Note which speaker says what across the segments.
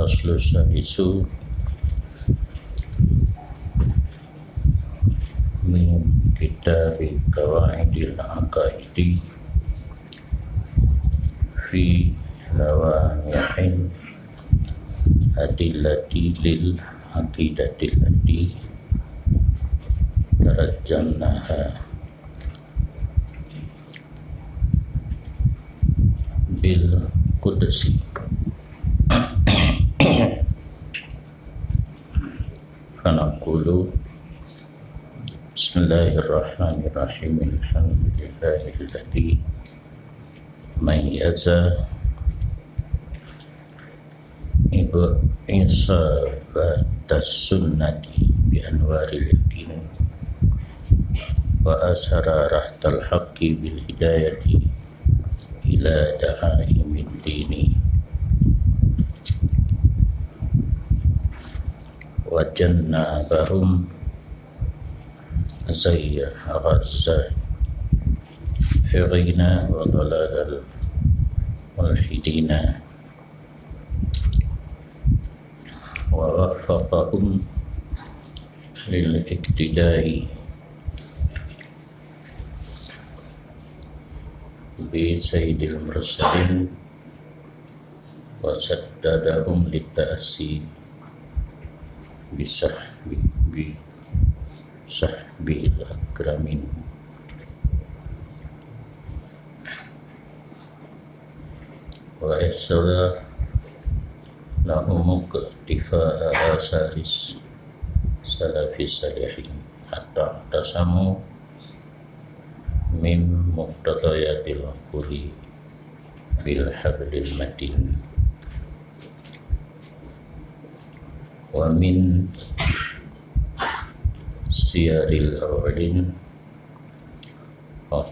Speaker 1: Al-Faslu Sadisu min kitabi Qawaidil Aqaidi fi lawami'in adillati lil aqidatil lati tarajjannaha bil qudsi. Fanaqulu bismillahirrahmanirrahim, alhamdulillahilladzi mayyaza isabatas sunnati bi anwaril yakin wa asara rahtal haqqi bil hidayati ila da'aimid dini wa jannabahum zayya ghazza firina wa dalalal mulhidina wa waffaqahum lil iktidai bi sayyidil mursalin wa saddadahum lita'assi bisahbil akramin. Wa yassara lahum iqtifa'a asaris salafis salihin hatta tasamu min muqtadayatil quli bil hablil matin wa min siyaril awalin wa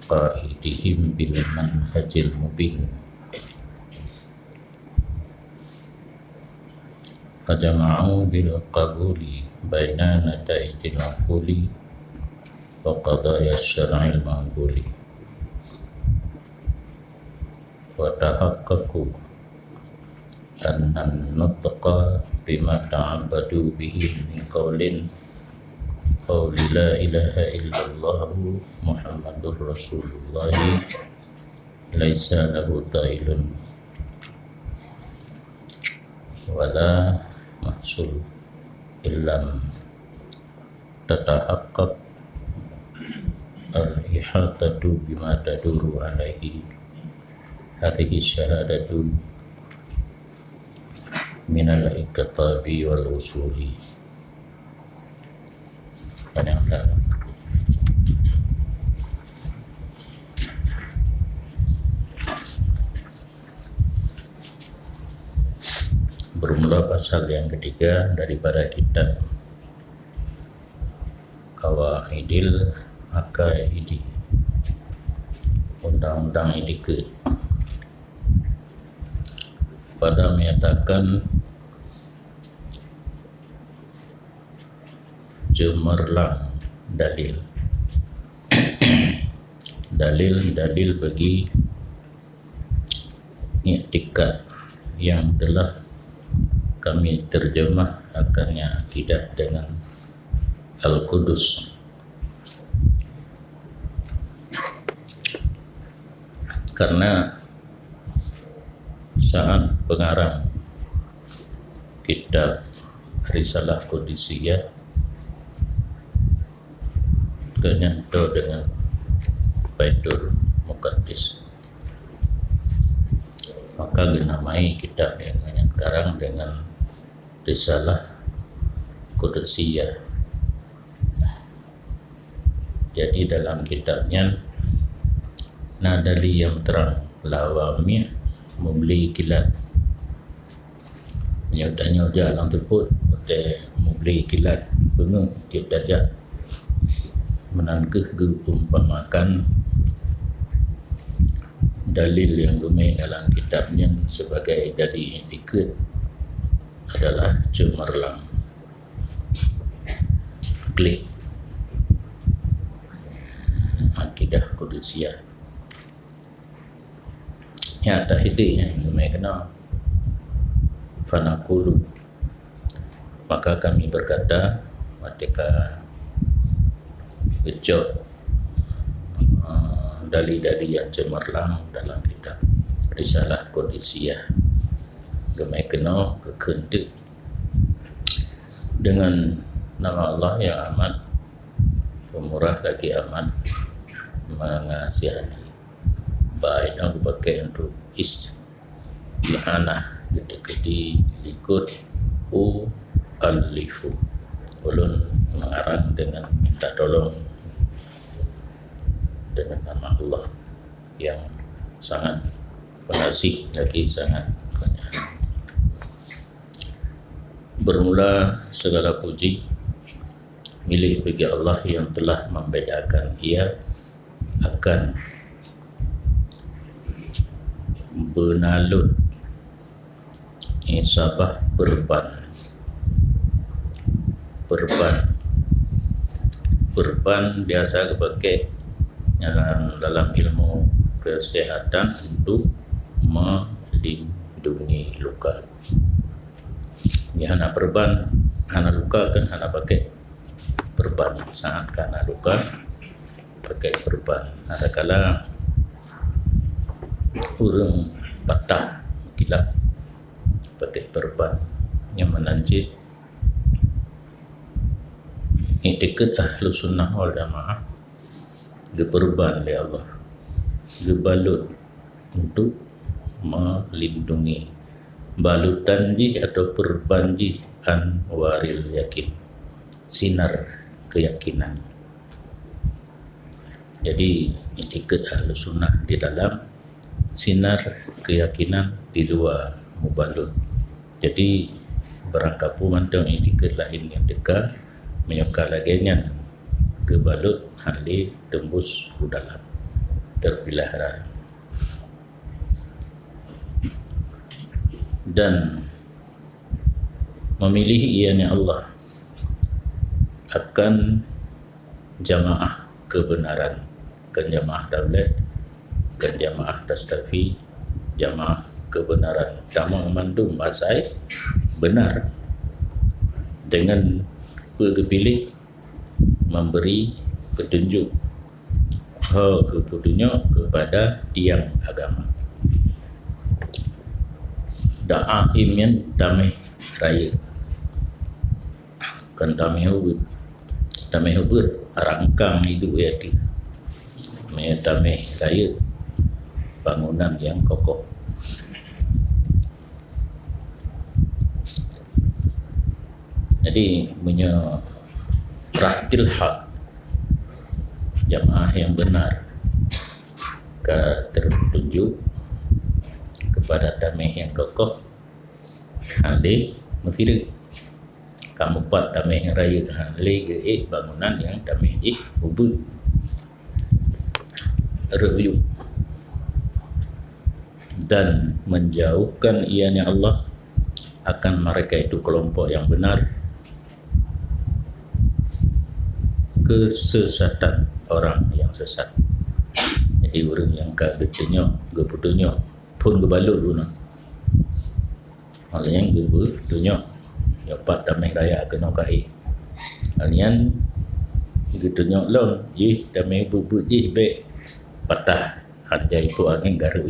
Speaker 1: qaidihim bil manhajil mubin. Fajama'u bil qabuli baina nata'ijil maquli wa qadaya syar'il maquli wa tahaqqaqu annan nutqa bima ta'abbadu bihi min qawli la ilaha illallah Muhammadur Rasulullah laisa lahu ta'ilun wala mahsul illam tatahaqqaq al-ihatatu bima taduru alaihi hadhihi syahadatu minal iktabi wal usuli. Padahal bermula pasal yang ketiga daripada kitab Qawaidil Aqaidi, undang-undang etiket. Pada menyatakan cemerlang dalil dalil bagi i'tikad yang telah kami terjemah akannya akidah dengan Al-Qudus. Karena saat pengarang kitab Risalah Qudusiyah kenyato dengan Baitul Muqaddis, maka dinamai kitab yang sekarang dengan Risalah Qudusiyah. Jadi dalam kitabnya nadali yang terang lawami membeli kilat nyoda lang teput te membeli kilat bunga kita aja menangkeh umpamakan dalil yang dumai dalam kitabnya sebagai dalil etiket adalah cemerlang klik akidah Qudusiyah ya tak hidup yang dumai kena fanaqulu, maka kami berkata ketika kejut dalil-dalil yang cemerlang dalam kitab Risalah Qudisiyah gemai kena kekentik dengan nama Allah yang amat pemurah lagi amat mengasihani. Baik aku pakai untuk isti'anah gede-gede ikut alifu ulun mengarang dengan minta tolong dengan nama Allah yang sangat pengasih lagi sangat banyak. Bermula segala puji milik bagi Allah yang telah membedakan ia akan benalut isabah berban biasa dipakai dalam ilmu kesehatan untuk melindungi luka. Ya, hana perban, hana luka kan hana pakai perban. Saat kena luka pakai perban. Ada kala urang patah kilap pakai perban yang menanjit. Itikad ahlu sunnah wal jamaah geperban oleh Allah, gebalut untuk melindungi, balutan ji atau perban ji anwaril yakin, sinar keyakinan. Jadi itikad ahlu sunnah di dalam, sinar keyakinan di luar mubalut. Jadi berangkapu mantang itikad lain yang dekat menyokal laginya kebalut hali tembus ke dalam terpelihara. Dan memilih ianya Allah akan jamaah kebenaran, kan jamaah tablet, kan jamaah tastafi, jamaah kebenaran. Tamang mandum asai benar dengan pilih memberi petunjuk kepada tiang agama. Da'aim yang damai raya, kan damai hubur rangkang hidup yaitu damai raya, bangunan yang kokoh. Jadi menyerahtil hak jamaah yang benar ke tertunjuk kepada damai yang kokoh handi mestirik kamu buat damai yang raya handi bangunan yang damai hubud review dan menjauhkan ianya Allah akan mereka itu kelompok yang benar, kesesatan orang yang sesat. Jadi orang yang kebetunya pun kebalut dulu. Maksudnya kebetunya dapat damai raya kena kai. Kalian kebetunya long, damai bubut baik patah hati itu angin garu.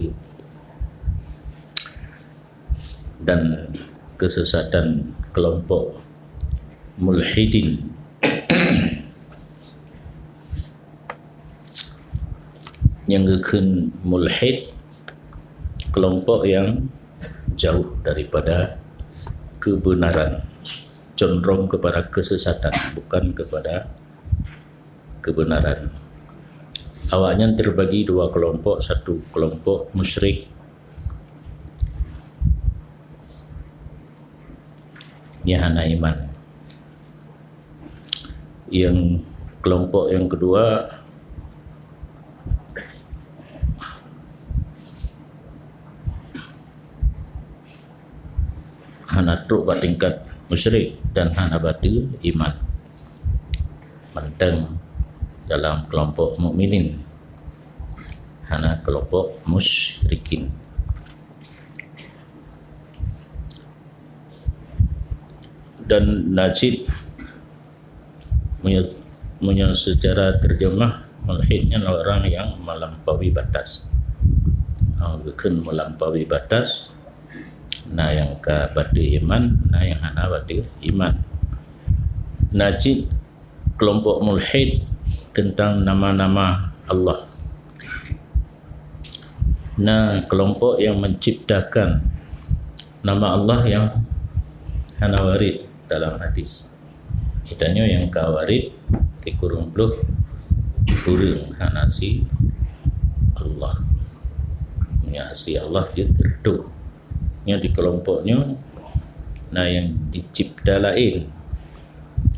Speaker 1: Dan kesesatan kelompok mulhidin yang gekun mulhid, kelompok yang jauh daripada kebenaran, condong kepada kesesatan bukan kepada kebenaran. Awalnya terbagi dua kelompok, satu kelompok musyrik hana iman, yang kelompok yang kedua hana truk tingkat musyrik dan hana batu iman, manteng dalam kelompok mukminin, hana kelompok musyrikin. Dan najid punya secara terjemah mulhidnya orang yang melampaui batas. Bukan melampaui batas. Nah yang ke pada iman, nah yang hana pada iman. Najid kelompok mulhid tentang nama-nama Allah. Nah kelompok yang menciptakan nama Allah yang hana warid dalam hadis. Itanya yang kawarid dikurung pluh kurung hanasi Allah. Mengasih Allah dia terdu. Nya di kelompoknya nah yang dicipta lain.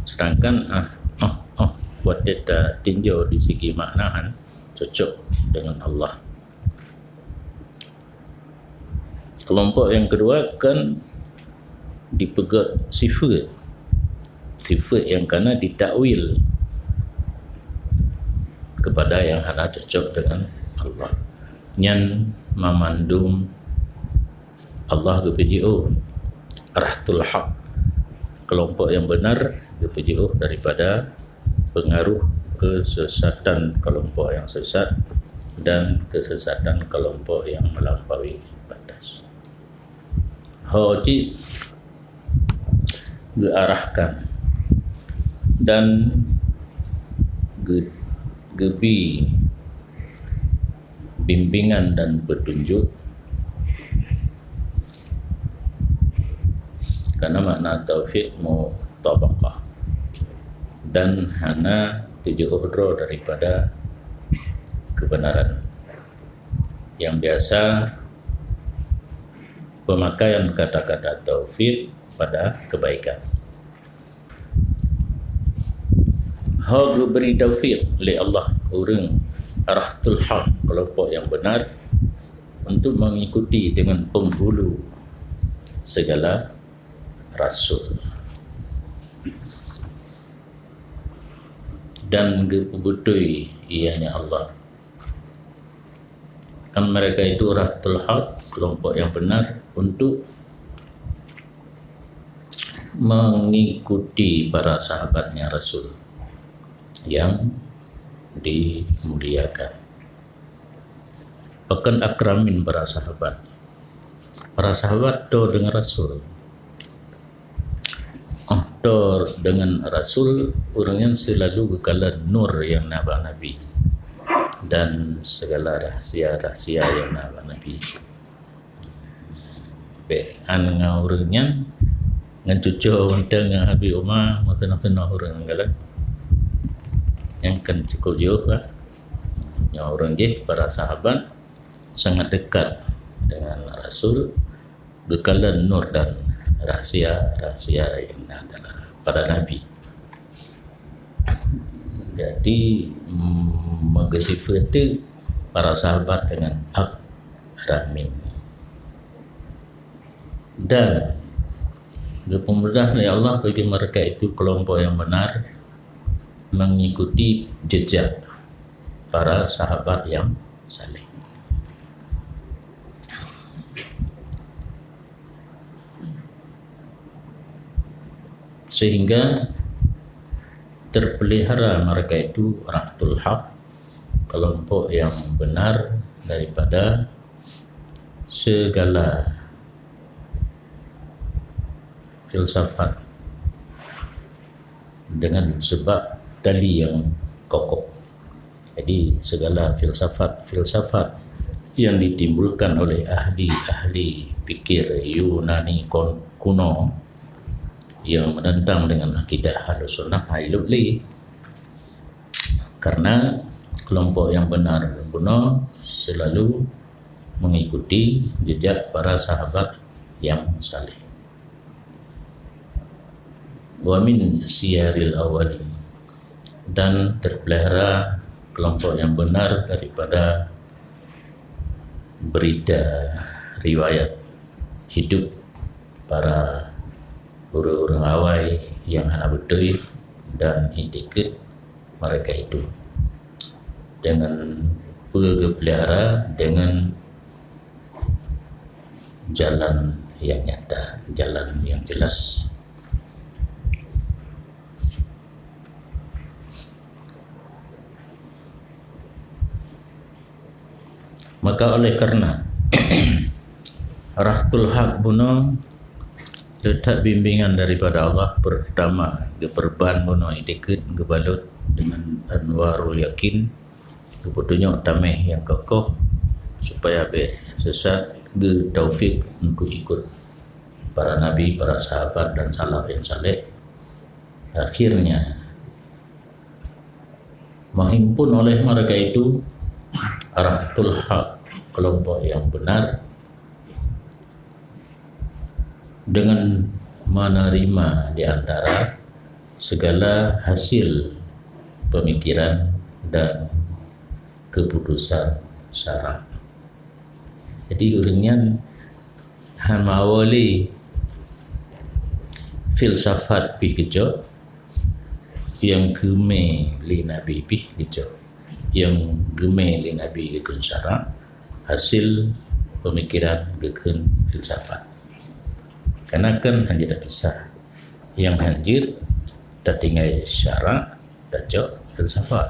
Speaker 1: Sedangkan buat dia tinjau di segi maknaan cocok dengan Allah. Kelompok yang kedua kan dipegat sifat yang kena ditakwil kepada yang hana cocok dengan Allah. Nyan memandum Allah kepujian rahtul haq, kelompok yang benar kepujian daripada pengaruh kesesatan kelompok yang sesat dan kesesatan kelompok yang melampaui batas. Haji diarahkan dan gebi bimbingan dan petunjuk, karena makna taufik mutabaqah dan hana tujuh udro daripada kebenaran. Yang biasa pemakaian kata-kata taufik pada kebaikan. Hak beri taufik oleh Allah orang rahtul haq, kelompok yang benar untuk mengikuti dengan penghulu segala rasul dan kebutui ianya Allah. Kan mereka itu rahtul haq, kelompok yang benar untuk mengikuti para sahabatnya Rasul yang dimuliakan. Bahkan akramin para sahabat. Para sahabat do dengan Rasul. Do dengan Rasul orangnya selalu bekalan nur yang naba Nabi dan segala rahsia-rahsia yang naba Nabi. Be'an ngawurnya ngan cucu unta ngan Habib Umar mata-mata orang galan yang kan cukup jauh lah. Yang orang para sahabat sangat dekat dengan Rasul, bekalan nur dan rahsia-rahsia yang ada pada Nabi. Jadi mengesifati para sahabat dengan akramin. Dan dipemudah oleh Allah bagi mereka itu kelompok yang benar mengikuti jejak para sahabat yang saleh. Sehingga terpelihara mereka itu rahtul haq, kelompok yang benar daripada segala filsafat dengan sebab dalil yang kokoh. Jadi segala filsafat yang ditimbulkan oleh ahli-ahli fikir Yunani kuno yang menentang dengan akidah Ahlussunnah Hailubli, karena kelompok yang benar kuno selalu mengikuti jejak para sahabat yang saleh. Wa min siyaril awalin, dan terpelihara kelompok yang benar daripada berita riwayat hidup para orang-orang awal yang hana betul dan itikad mereka itu dengan berpelihara dengan jalan yang nyata, jalan yang jelas Maka oleh kerana Rahtul Haq buno letak bimbingan daripada Allah pertama keperban buno itikut kebalut dengan anwarul yakin keputunya tameh yang kokoh supaya be sesat ge taufik untuk ikut para nabi, para sahabat dan salaf yang saleh. Akhirnya menghimpun oleh mereka itu Rahtul Haq, kelompok yang benar, dengan menerima di antara segala hasil pemikiran dan keputusan syara. Jadi orangnya hamawali filsafat pi kejo yang geme li nabi pi kejo yang geme li nabi ikun syara hasil pemikiran ikun filsafat. Karena kan hanya tak bisa yang hancur tak tinggal syara tak cocok filsafat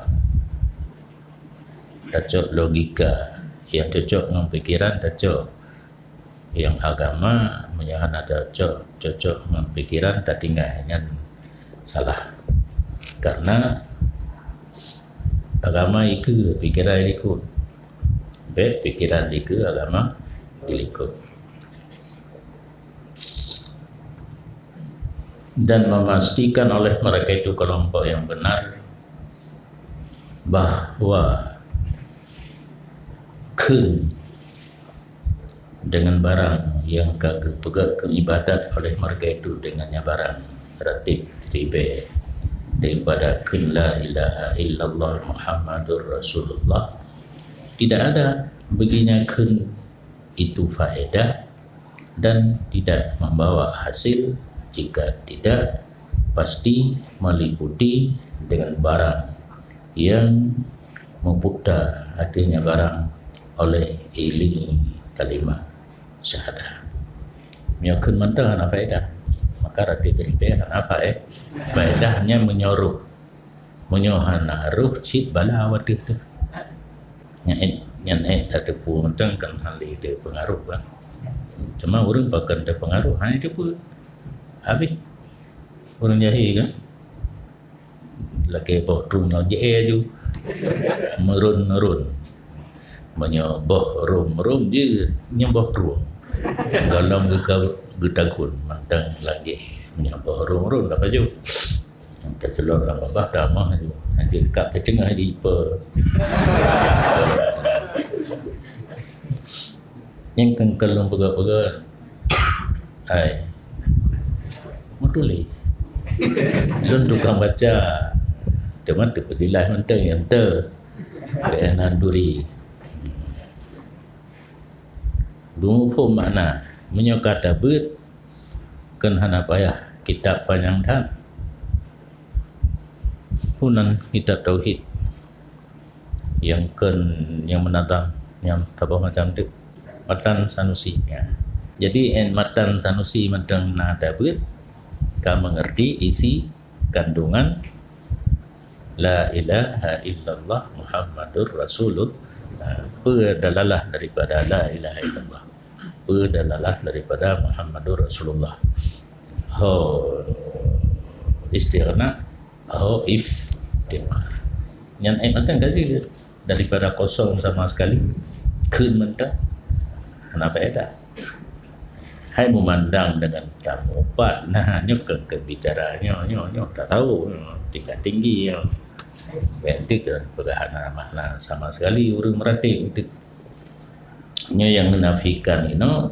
Speaker 1: tak cocok logika yang cocok dengan pikiran tak cocok yang agama menyahana tak cocok dengan pikiran tak tinggal yang salah. Karena agama itu pikiran ikut baik pikiran ikut agama ikut. Dan memastikan oleh mereka itu kelompok yang benar bahawa dengan barang yang kagak ibadat oleh mereka itu dengannya barang ratib ribe daripada la ilaha illallah Muhammadur Rasulullah, tidak ada baginya itu faedah dan tidak membawa hasil jika tidak pasti meliputi dengan barang yang membuka hatinya barang oleh iling kalimah syahadah. Menyokun mentah apa faedah? Maka rapi teribah apa faedahnya menyoruh menyohanaruh cit bala awat itu. Yang tak tepu mentang kan hal itu pengaruh kan. Cuma orang bahkan ada pengaruh hanya itu pun habis orang jahil kan lagi bohong lagi ju merun menyoboh rum je nyoboh rum dalam getakun mantang lagi menyoboh rum apa ju tak celok apa bah tamah ju nanti dekat tengah di yang kengkelung pegak-pegak ai mutuli lun tukang baca cuma terpetilah mentang yang keanan duri bungu pun makna menyokata bet kan hana payah kitab panjang tak punan kitab tauhid yang menatang yang tabah macam tu Matan Sanusi ya. Jadi Matan Sanusi mentang nada bet kau mengerti isi kandungan la ilaha illallah Muhammadur Rasulullah, berdalalah daripada la ilaha illallah, berdalalah daripada Muhammadur Rasulullah. Ho istighna, ho iftiqar. Yang makan kali daripada kosong sama sekali, kun mentah, mana faedah? Hai memandang dengan kamu opat nah nyok ke bicaranya nyok tak tahu tingkat tinggi bentik dan pegahana makna sama sekali orang merati itu yang menafikan ini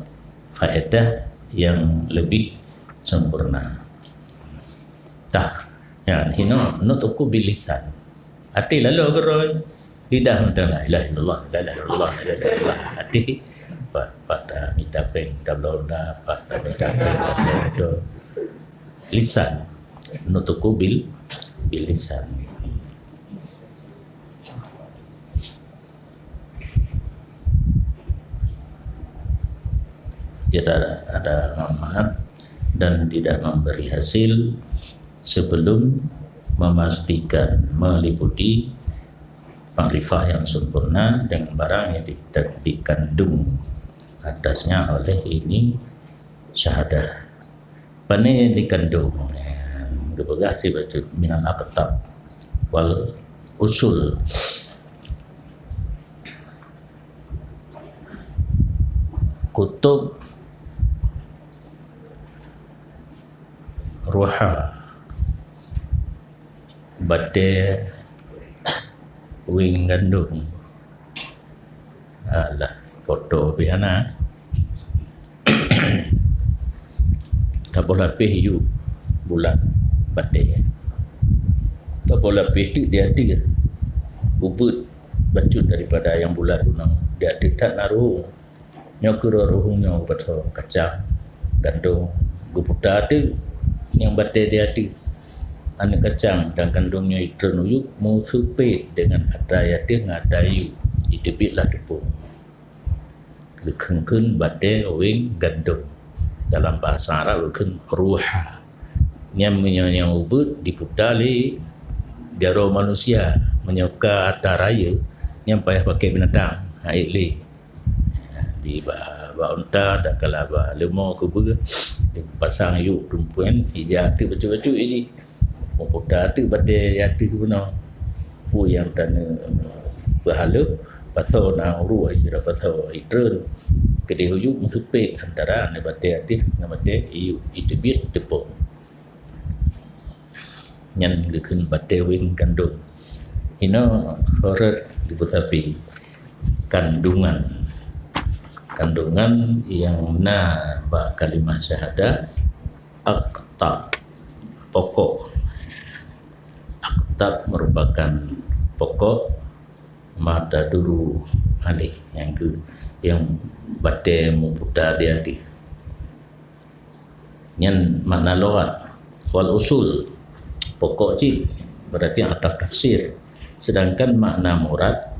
Speaker 1: faedah yang lebih sempurna tah yang hino nutuku bilisan hati lalu geroi lidah mentang la ilaha illallah la ilaha illallah la ilaha illallah hati pada mitapeng tablonda pada mitapeng tablonda lisan nutuku bil lisan. Tidak ada manfaat dan tidak memberi hasil sebelum memastikan meliputi makrifah yang sempurna dengan barang yang dikandung atasnya oleh ini syahadah. Pane yang dikandung dibegah si baca minal aqtab wal usul. Kutub ruha bate wing gandung alah foto biana tak boleh lapis hiu bulat bate tak boleh lapis tu dia hati ubud bacut daripada yang bulat tunang dia tak naruh nyokuro ruhungnya betul kacang gandung guputa tu yang bate dia hati anak kacang dan kandungnya itrenuyuk musupe dengan adaya dia ngadayu itibitlah tepung lekengkeun bate wing gandung dalam bahasa Arab lekeng ruha yang ubud diputali jaro manusia menyuka ataraya yang payah pakai binatang aik di ba unta dak kala ba lemau ke ber pasang yuk tumpuan hijau tu baju-baju ini memputar tu bade yati guna pu yang tanah berhala pasal na uru ira pasal itren kedai huyuk musupet antara ne bade yati nama de iu itibit tepung nyan gekun bade wing kandung ino horor dibusapi kandungan yang na ba kalimah syahadah aqtab pokok. Aqtab merupakan pokok mata duru alih yang bate muputa dia di nyan makna lughat wal usul pokok ji berarti atas tafsir, sedangkan makna murad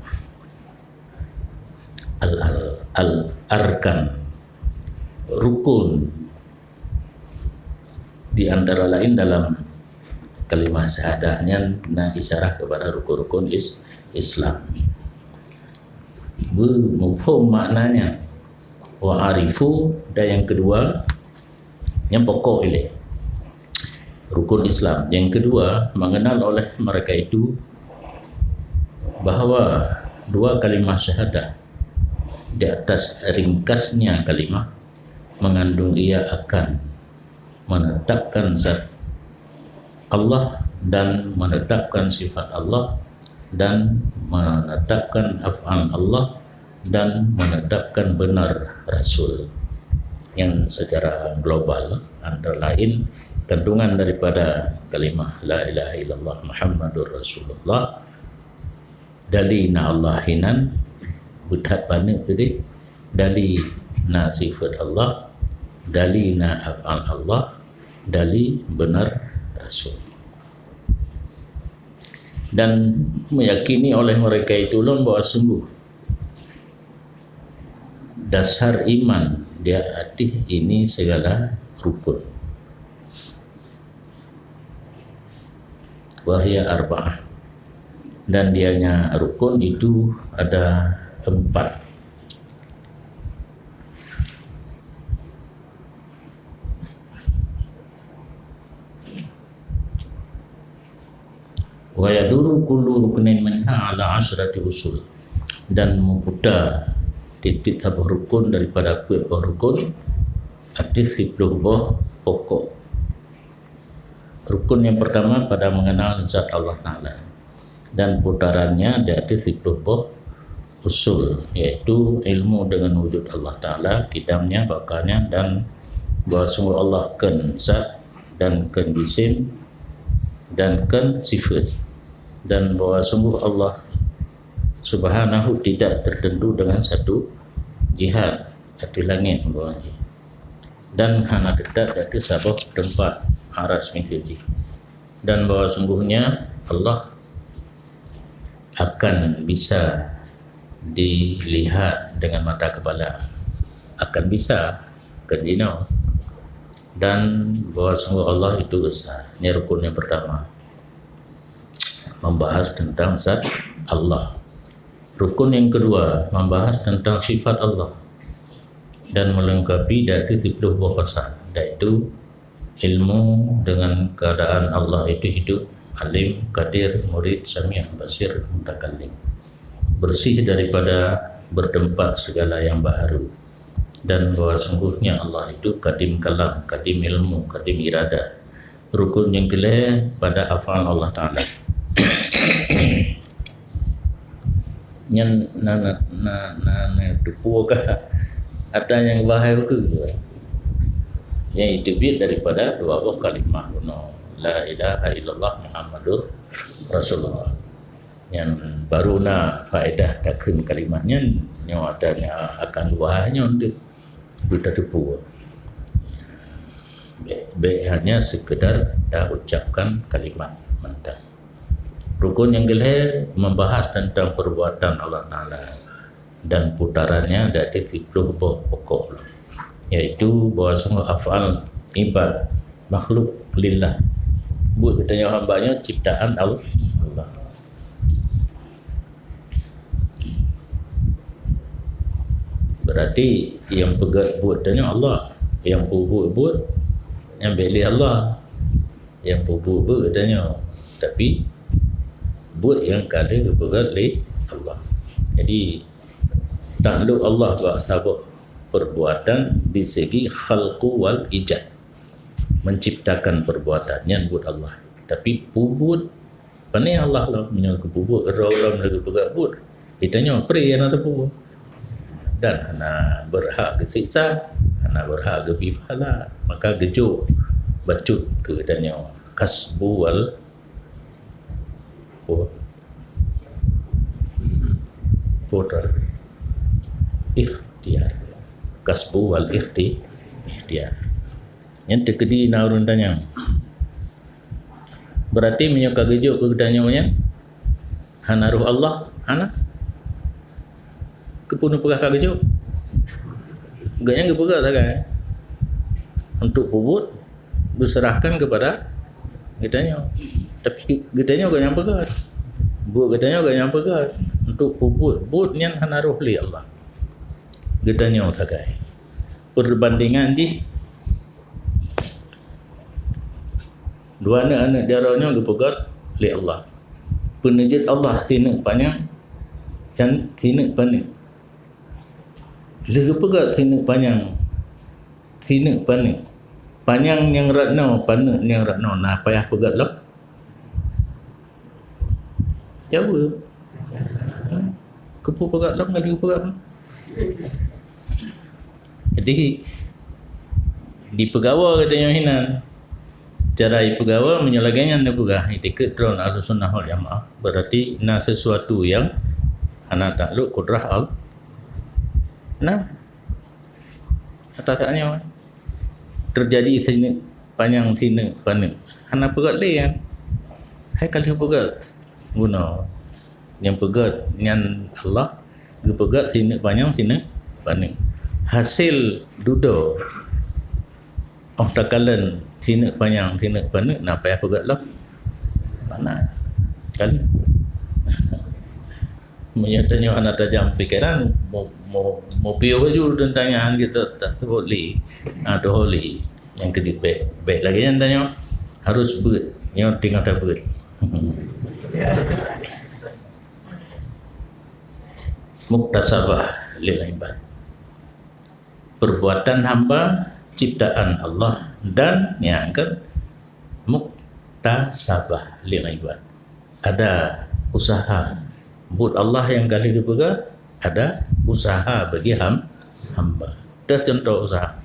Speaker 1: al-arkan rukun di antara lain dalam kalimah syahadahnya na isyarah kepada rukun-rukun Islam. Mufhum maknanya wa arifu, dan yang kedua yang pokok ini rukun Islam. Yang kedua mengenal oleh mereka itu bahawa dua kalimah syahadah di atas ringkasnya kalimah mengandung ia akan menetapkan zat Allah dan menetapkan sifat Allah dan menetapkan af'al Allah dan menetapkan benar Rasul yang secara global antara lain kandungan daripada kalimah la ilaha illallah Muhammadur Rasulullah dalina Allahinan budhat bana tadi dali na sifat Allah dali na af'al Allah dali benar Rasul, dan meyakini oleh mereka itu bahawa sungguh dasar iman dia arti ini segala rukun wahya arba'ah, dan dianya rukun itu ada 4. Wa yaduru kullu ruknin minha ala asyrati usul, dan memputar titik sebuah rukun daripada sebuah rukun ada 10 buah pokok. Rukun yang pertama pada mengenal zat Allah Ta'ala, dan putarannya ada 10 buah usul, yaitu ilmu dengan wujud Allah Ta'ala, kitabnya, bakalnya, dan bahawa sungguh Allah kan zat dan kan isim dan kan sifat, dan bahawa sungguh Allah Subhanahu tidak tertentu dengan satu jihad di langit bawahnya, dan hanya tetap dari sabab tempat aras mimpi, dan bahawa sungguhnya Allah akan bisa dilihat dengan mata kepala, akan bisa kendino, dan bahawa sungguh Allah itu besar. Ini rukun yang pertama, membahas tentang zat Allah. Rukun yang kedua membahas tentang sifat Allah dan melengkapi data 30 bahasa, iaitu ilmu dengan keadaan Allah itu hidup, alim, qadir, murid, sami', basir, mutakallim, bersih daripada bertempat segala yang baharu, dan bahawa sungguhnya Allah itu kadim kalam, kadim ilmu, kadim iradah. Rukun yang kelima pada af'al Allah Ta'ala. Yang dupu ke ada yang bahaya ke yang itu daripada dua kalimah la ilaha illallah Muhammadur Rasulullah. Yang baru nak faedah takrim kalimatnya yang adanya akan luahnya untuk kita dupu. Baik hanya sekedar dah ucapkan kalimat mentah. Rukun yang kelima membahas tentang perbuatan Allah Ta'ala dan putarannya dari 30 pokok, iaitu bahawa sungguh af'al ibad makhluk lillah, buat katanya hambanya ciptaan Allah. Berarti yang pegat buatnya Allah, yang buat yang beli Allah, yang buat katanya, tapi buat yang kali kepegat oleh Allah. Jadi takluk Allah sabuk perbuatan di segi khalqu wal ijad, menciptakan perbuatan yang buat Allah, tapi pubut pandai Allah lah punya kepubut orang lagi pegat buat ditanya peri yang nak pubut dan hana berhak disiksa, hana berhak gebifala, maka gejuk bacut ke tanya kasbu wal putar ikhtiar, kasbu wal ikhtiar yang terkedi naurun tanya. Berarti menyuka gejuk ke tanya hana ruh Allah, hana kepunuh pegah kak gejuk gaknya kepegah tak kan untuk pubut berserahkan kepada kitanya, tapi kitanya gak yang pegat buat kitanya gak yang pegat untuk pubut buatnya hana ruh li Allah kitanya tak kan. Perbandingan di dua anak darahnya kepegat li Allah, penejit Allah sinak panjang dan sinak panjang lega pegat sinak panjang panjang yang ratno panak yang ratno nah payah pegat lah Jawa kepu pegat lah kali pegat. Jadi di pegawa katanya hinan cara pegawa menyelagainya anda pegah etiket drone Ahlussunnah wal Jamaah, berarti na sesuatu yang ana takluk kudrah Allah. Nah, atasnya terjadi sini panjang sini panik. Hana pegat leyan. Hai kali pegat guna yang pegat yang Allah, dia pegat sini panjang sini panik. Hasil dudo takalan sini panjang sini panik, nak payah pegat lah. Mana kali menyatanya anak tajam pikiran mau piu baju dan tanya kita tak boleh ada holy yang kedua baik lagi yang tanya harus ber yang tinggal tak ber muktasabah lil ibad, perbuatan hamba ciptaan Allah, dan yang kan muktasabah lil ibad, ada usaha buat Allah yang kali dipegang, ada usaha bagi hamba. Dah contoh usaha.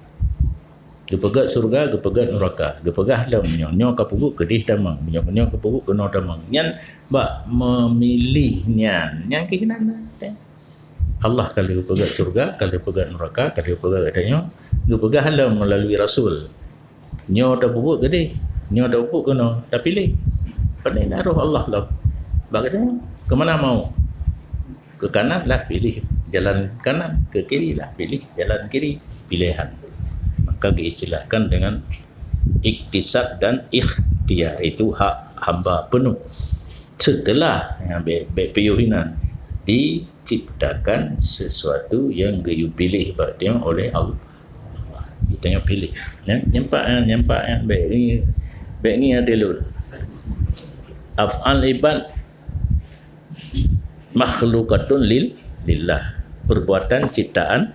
Speaker 1: Gepegat surga, gepegat neraka. Gepegah dalam nyo kapuguk kedih damang, nyo kapuguk kena damang. Nyan bak memilihnya, yang kehinan. Allah kali gepegat surga, kali gepegat neraka, kali gepegat katanya, gepegah dalam melalui Rasul. Nyo dah pupuk kedih, nyo dah pupuk kena, tak pilih. Pandai naruh Allah lah. Bak katanya, ke mana mau? Ke kanan lah pilih jalan kanan, ke kiri lah pilih jalan kiri, pilihan. Maka diistilahkan dengan iktisad dan ikhtiar, itu hak hamba penuh. Setelah yang baik piyuhinan diciptakan sesuatu yang you pilih berarti oleh Allah. Kita yang pilih. Nampak yang baik ni ada dulu. Af'al ibad makhlukatun lillah. Perbuatan ciptaan,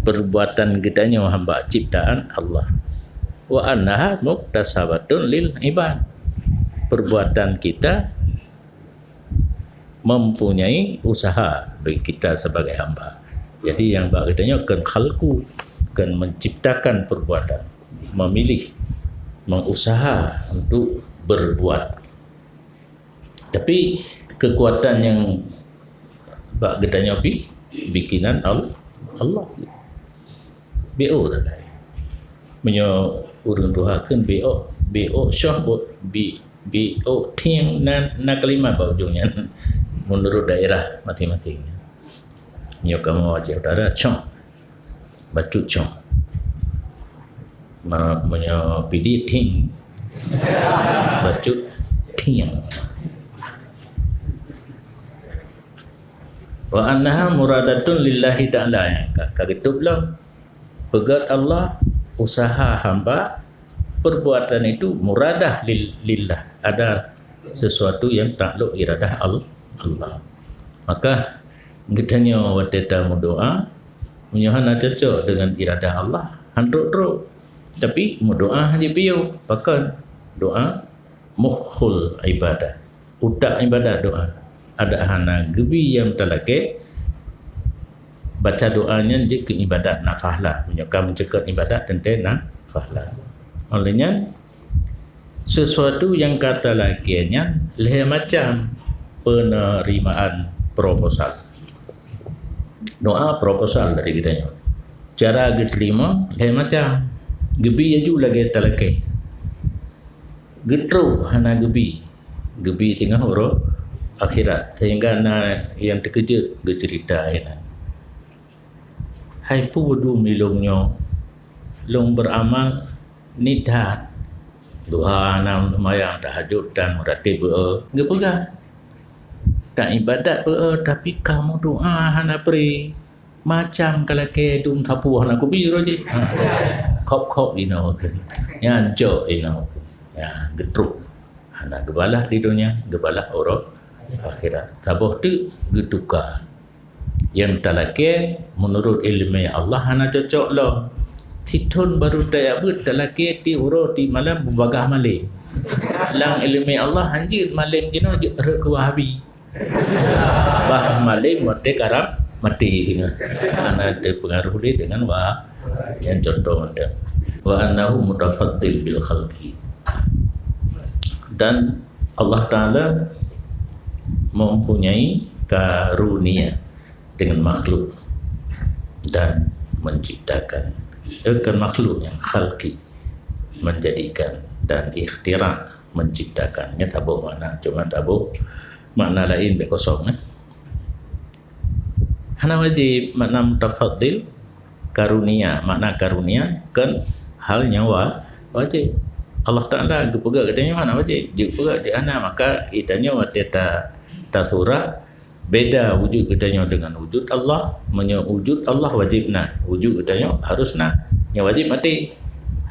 Speaker 1: perbuatan kitanya hamba ciptaan Allah. Wa annaha muktasabatun lil ibad. Perbuatan kita mempunyai usaha bagi kita sebagai hamba. Jadi yang katanya kan khalqu, kan menciptakan perbuatan, memilih, mengusaha untuk berbuat. Tapi kekuatan yang katanya bikinan Allah. BO tadi. Menyo urang tuhakeun BO syah BO tiang na kalimat ujungnya menurut daerah masing-masing. Nyo kamu wajib utara chong batu chong menyo pidi ting batu tiang. Wa annaha muradatun lillahi ta'ala. Kagitublah pegat Allah, usaha hamba, perbuatan itu muradah lillah, ada sesuatu yang takluk iradah Allah. Maka kitanya wateta doa menyohan cocok dengan iradah Allah handuk. Tapi doa haji piu pakai doa mukhul ibadah, utak ibadah doa. Ada hana gebi yang talake baca doanya je ke ibadat nafahlah, menyokam mencekut ibadat tentang nafahlah. Olehnya sesuatu yang kata lakiannya leh macam penerimaan proposal. Doa proposal dari kita. Cara diterima leh macam gebi aju lagi talake. Getru hana gebi tengah huruf akhirat sehingga yang terkejut bercerita ini. Hai pu du milongnya long beramal nidhat duha nam semayang tahajud dan meratib pegang tak ibadat tapi kamu doa hana pri macam kalau ke dum sapu hana kubi roje kop ino yang jo ino ya getruk hana gebalah di dunia gebalah orang akhirat. Sabah tu getukar. Yang talake menurut ilmu Allah hana cocok lah. Titun baru daya but talake ti uro ti malam membagah malam. Lang ilmu Allah hanjir malam jino je ke wahabi. Bah malam mati karab mati dengan. Hana terpengaruh dia dengan yang contoh ada. Wa annahu mutafaddil bil khalqi. Dan Allah Ta'ala mempunyai karunia dengan makhluk dan menciptakan makhluk yang khalqi, menjadikan, dan ikhtira, menciptakannya tabuh mana, cuma tabuh makna lain kosong hana wajib makna mutafaddil karunia, makna karunia kan hal nyawa wajib. Allah Ta'ala gepegak katanya mana wajib juga di ana, maka itanya wateta tasura beda wujud katanya dengan wujud Allah. Wujud Allah wajib nah, wujud katanya harus nah, yang wajib mati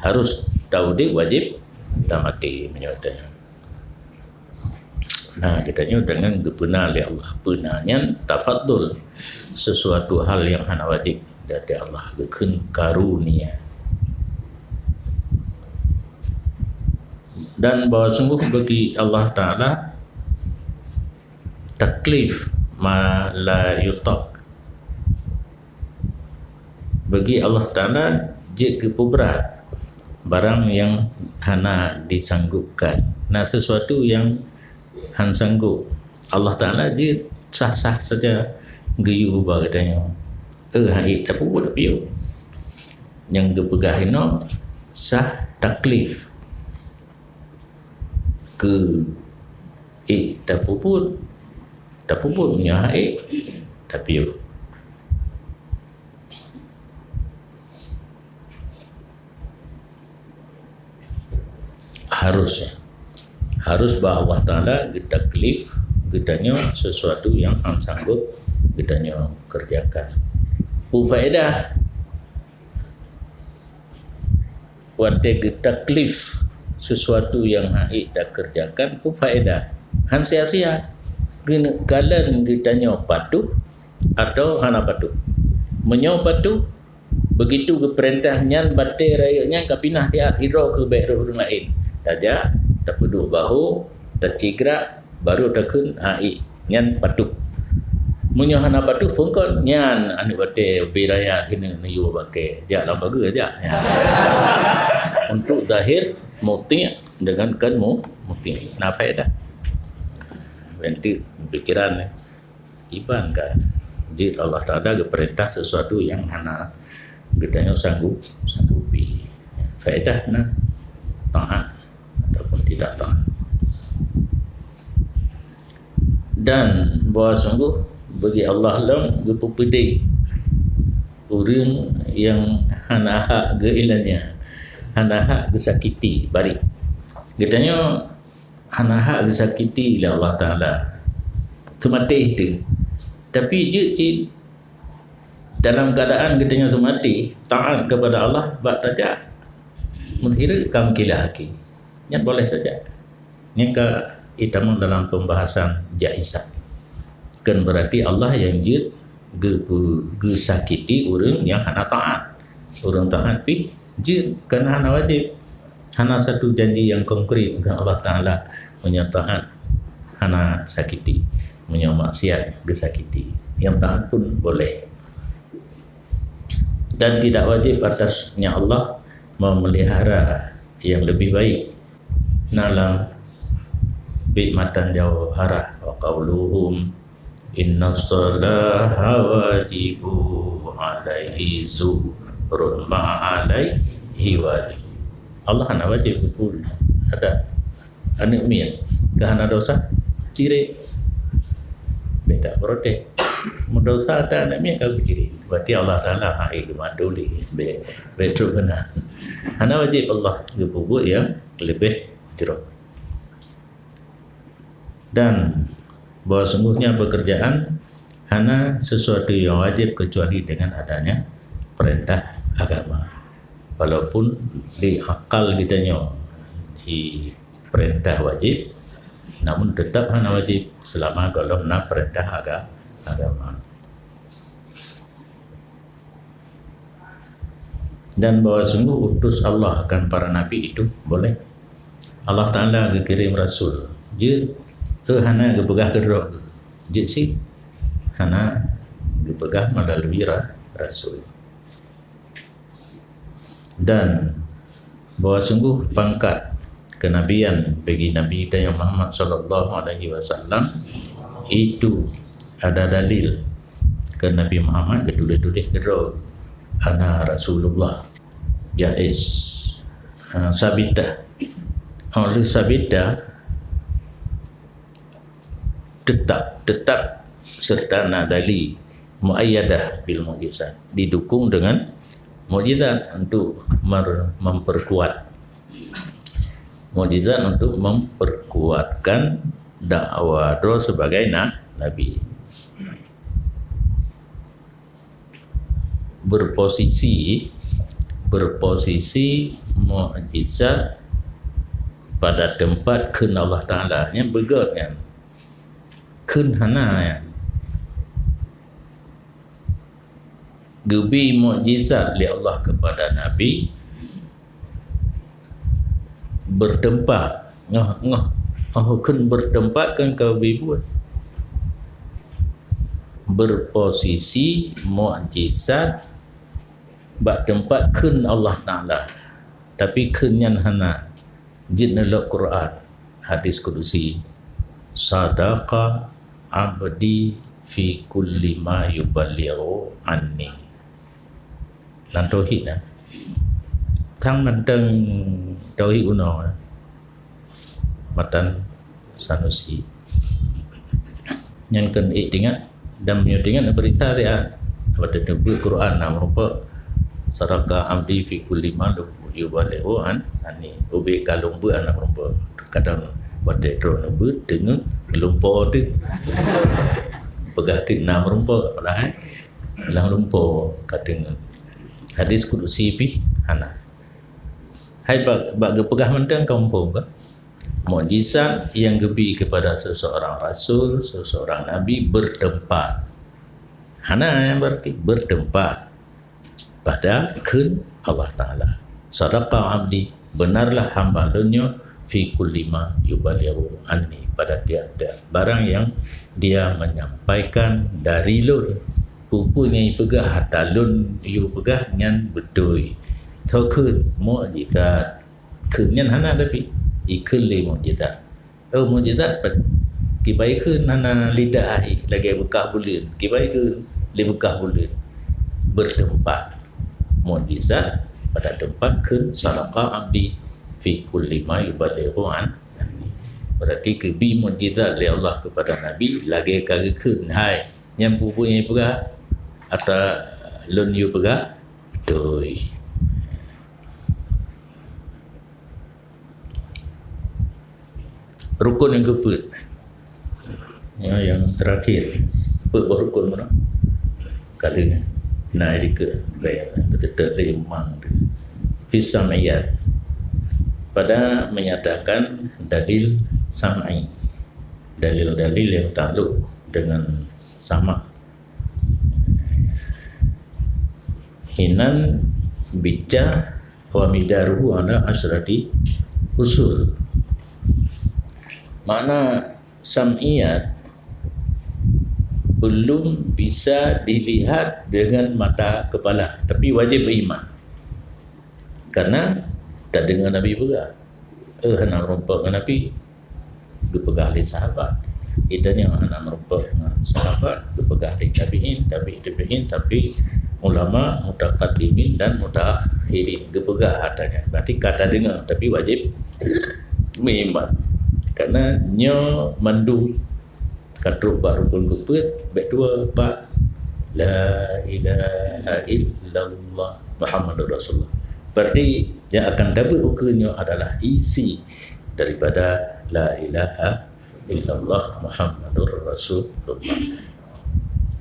Speaker 1: harus tauhid wajib tak mati menyodanya. Nah katanya dengan benar oleh Allah, benarnya tafaddul sesuatu hal yang hana wajib dari Allah gekun karunia. Dan bahawa sungguh bagi Allah Ta'ala taklif ma la yutak, bagi Allah Ta'ala jika berat barang yang hana disanggupkan. Nah sesuatu yang han sanggup Allah Ta'ala dia sah-sah saja geyu katanya hai tapi buat piu yang gepegah ino sah taklif ke tak puput punya tapi harus bahwa Allah Ta'ala ditaklif kitanya sesuatu yang sanggup Kitanya kerjakan. Faedah wate taklif sesuatu yang haid dah kerjakan pun faedah. Han sia-sia. Kalian kitanya patuh atau hana patuh. Menyo patuh begitu ke perintahnya batai rayanya kapinah dia hiro ke baik orang lain. Tajak tak peduk bahu tak cigrak baru takun haid nyan patuh. Munyo hana patuh pun kon nyan anu batai biraya kena niu pakai. Jak lah bagus aja. Ya. Untuk zahir muti dengan kan muti. Nah faedah. Nanti pikiran iban kan. Jadi Allah Ta'ala perintah sesuatu yang hana kitanya sanggupi. Faedah nah taat ataupun tidak taat. Dan bahawa sungguh bagi Allah lang gepupedi orang yang hana hak geilannya, hana hak gesakiti bari. Kitanya hana hak gesakiti oleh Allah Ta'ala. Semati itu. Tapi je dalam keadaan kitanya semati taat kepada Allah bak saja mengira kamu kila haki. Yang boleh saja. Yang kita dalam pembahasan jaizat. Kan berarti Allah yang je gesakiti orang yang hana taat. Orang taat pi je kerana hana wajib. Hana satu janji yang konkret dengan Allah Ta'ala menyatakan hana sakiti, menyamaksiat gesakiti. Yang taat pun boleh. Dan tidak wajib atasnya Allah memelihara yang lebih baik dalam bikmatan jawharah wa qawluhum inna salaha wajibu alaihi zuhrun ma'alaihi wajib. Allah hana wajib betul. Ada anak mian kahana dosa ciri beda protes dosa ada anak mian kau ciri berarti Allah Ta'ala hai maduli betul benar. Hana wajib Allah gebubuk yang lebih jeruk. Dan bahawa sungguhnya pekerjaan hana sesuatu yang wajib kecuali dengan adanya perintah agama. Walaupun di akal kitanya di perintah wajib, namun tetap hana wajib selama kalau nak perintah agama. Dan bahawa sungguh utus Allah kan para nabi itu boleh. Allah Ta'ala kirim rasul. Je hana gepegah kedrok. Je si hana gepegah melalui rasul. Dan bahawa sungguh pangkat kenabian bagi Nabi kita Muhammad sallallahu alaihi wasallam itu ada dalil ke Nabi Muhammad ketulis-tulis kedua ana Rasulullah jaiz sabidah oleh sabidah tetap serta nadali muayyadah bil mukjizat didukung dengan mukjizat untuk memperkuat mukjizat untuk memperkuatkan dakwah doa sebagai nabi. Berposisi mukjizat pada tempat kun Allah Ta'ala yang begot kan kun hana yang gebi mukjizat li Allah kepada Nabi bertempat kun bertempat kan kau buat berposisi mukjizat bak tempat kun Allah Ta'ala tapi kun yang hana jinnal Quran hadis kudusi sadaqa abdi fi kulli ma yuballighu anni lan tauhid lah thang nanteng tauhid uno matan sanusi yang kan dengan dan menyedingkan berita dia pada tebuk Quran nama rupa sadaqa abdi fi kulli ma yuballighu anni ubi kalung bu anak rupa kadang pada drone bu dengan lumpur tu pegah ti enam rumput padahal lang rumput katanya hadis kudusi pi hana hai bag pegah mentang kampung ke mukjizat yang gebi kepada seseorang rasul, seseorang nabi bertempat. Hana yang berarti bertempat pada kun Allah Ta'ala. Sadaqa abdi, benarlah hamba dunia fi kulli ma yubalighu anni, pada tiap-tiap barang yang dia menyampaikan dari lun. Pupunya pegah hatta lun yu pegah ngan betul. Tho kun mukjizat. Kun ngan hana tapi ikun le mukjizat. Mukjizat kibai kun hana lidah lagi bekah bulan. Kibai kun le bekah bulan. Bertempat. Mukjizat pada tempat kun sadaqa abdi fi kulli ma yubalighu an. Berarti kebi mukjizat oleh Allah kepada Nabi lagi kali kun hai yang pupunya pegah atau lun yu pegah doi. Rukun yang keempat, yang terakhir, buah rukun mana? Kalanya naik ke betul le umang fi sam'iyat, pada menyatakan dalil sam'i, dalil-dalil yang takluk dengan sama. Hinan bija wa midaruhu ala asrati usul. Makna sam'iyat belum bisa dilihat dengan mata kepala, tapi wajib beriman. Karena tak dengar Nabi pegah. Hana merompak dengan Nabi, dia pegah oleh sahabat. Itanya hana merompak dengan sahabat, dia pegah oleh tabi'in, tapi ulama mutaqaddimin dan mutakhirin, dia pegah hatanya. Berarti kata dengar, tapi wajib beriman. Karena nyo mandu katruk ba rukun keempat baik dua ba la ilaha illallah Muhammadur Rasulullah. Berarti yang akan dapat rukunnya adalah isi daripada la ilaha illallah Muhammadur Rasulullah.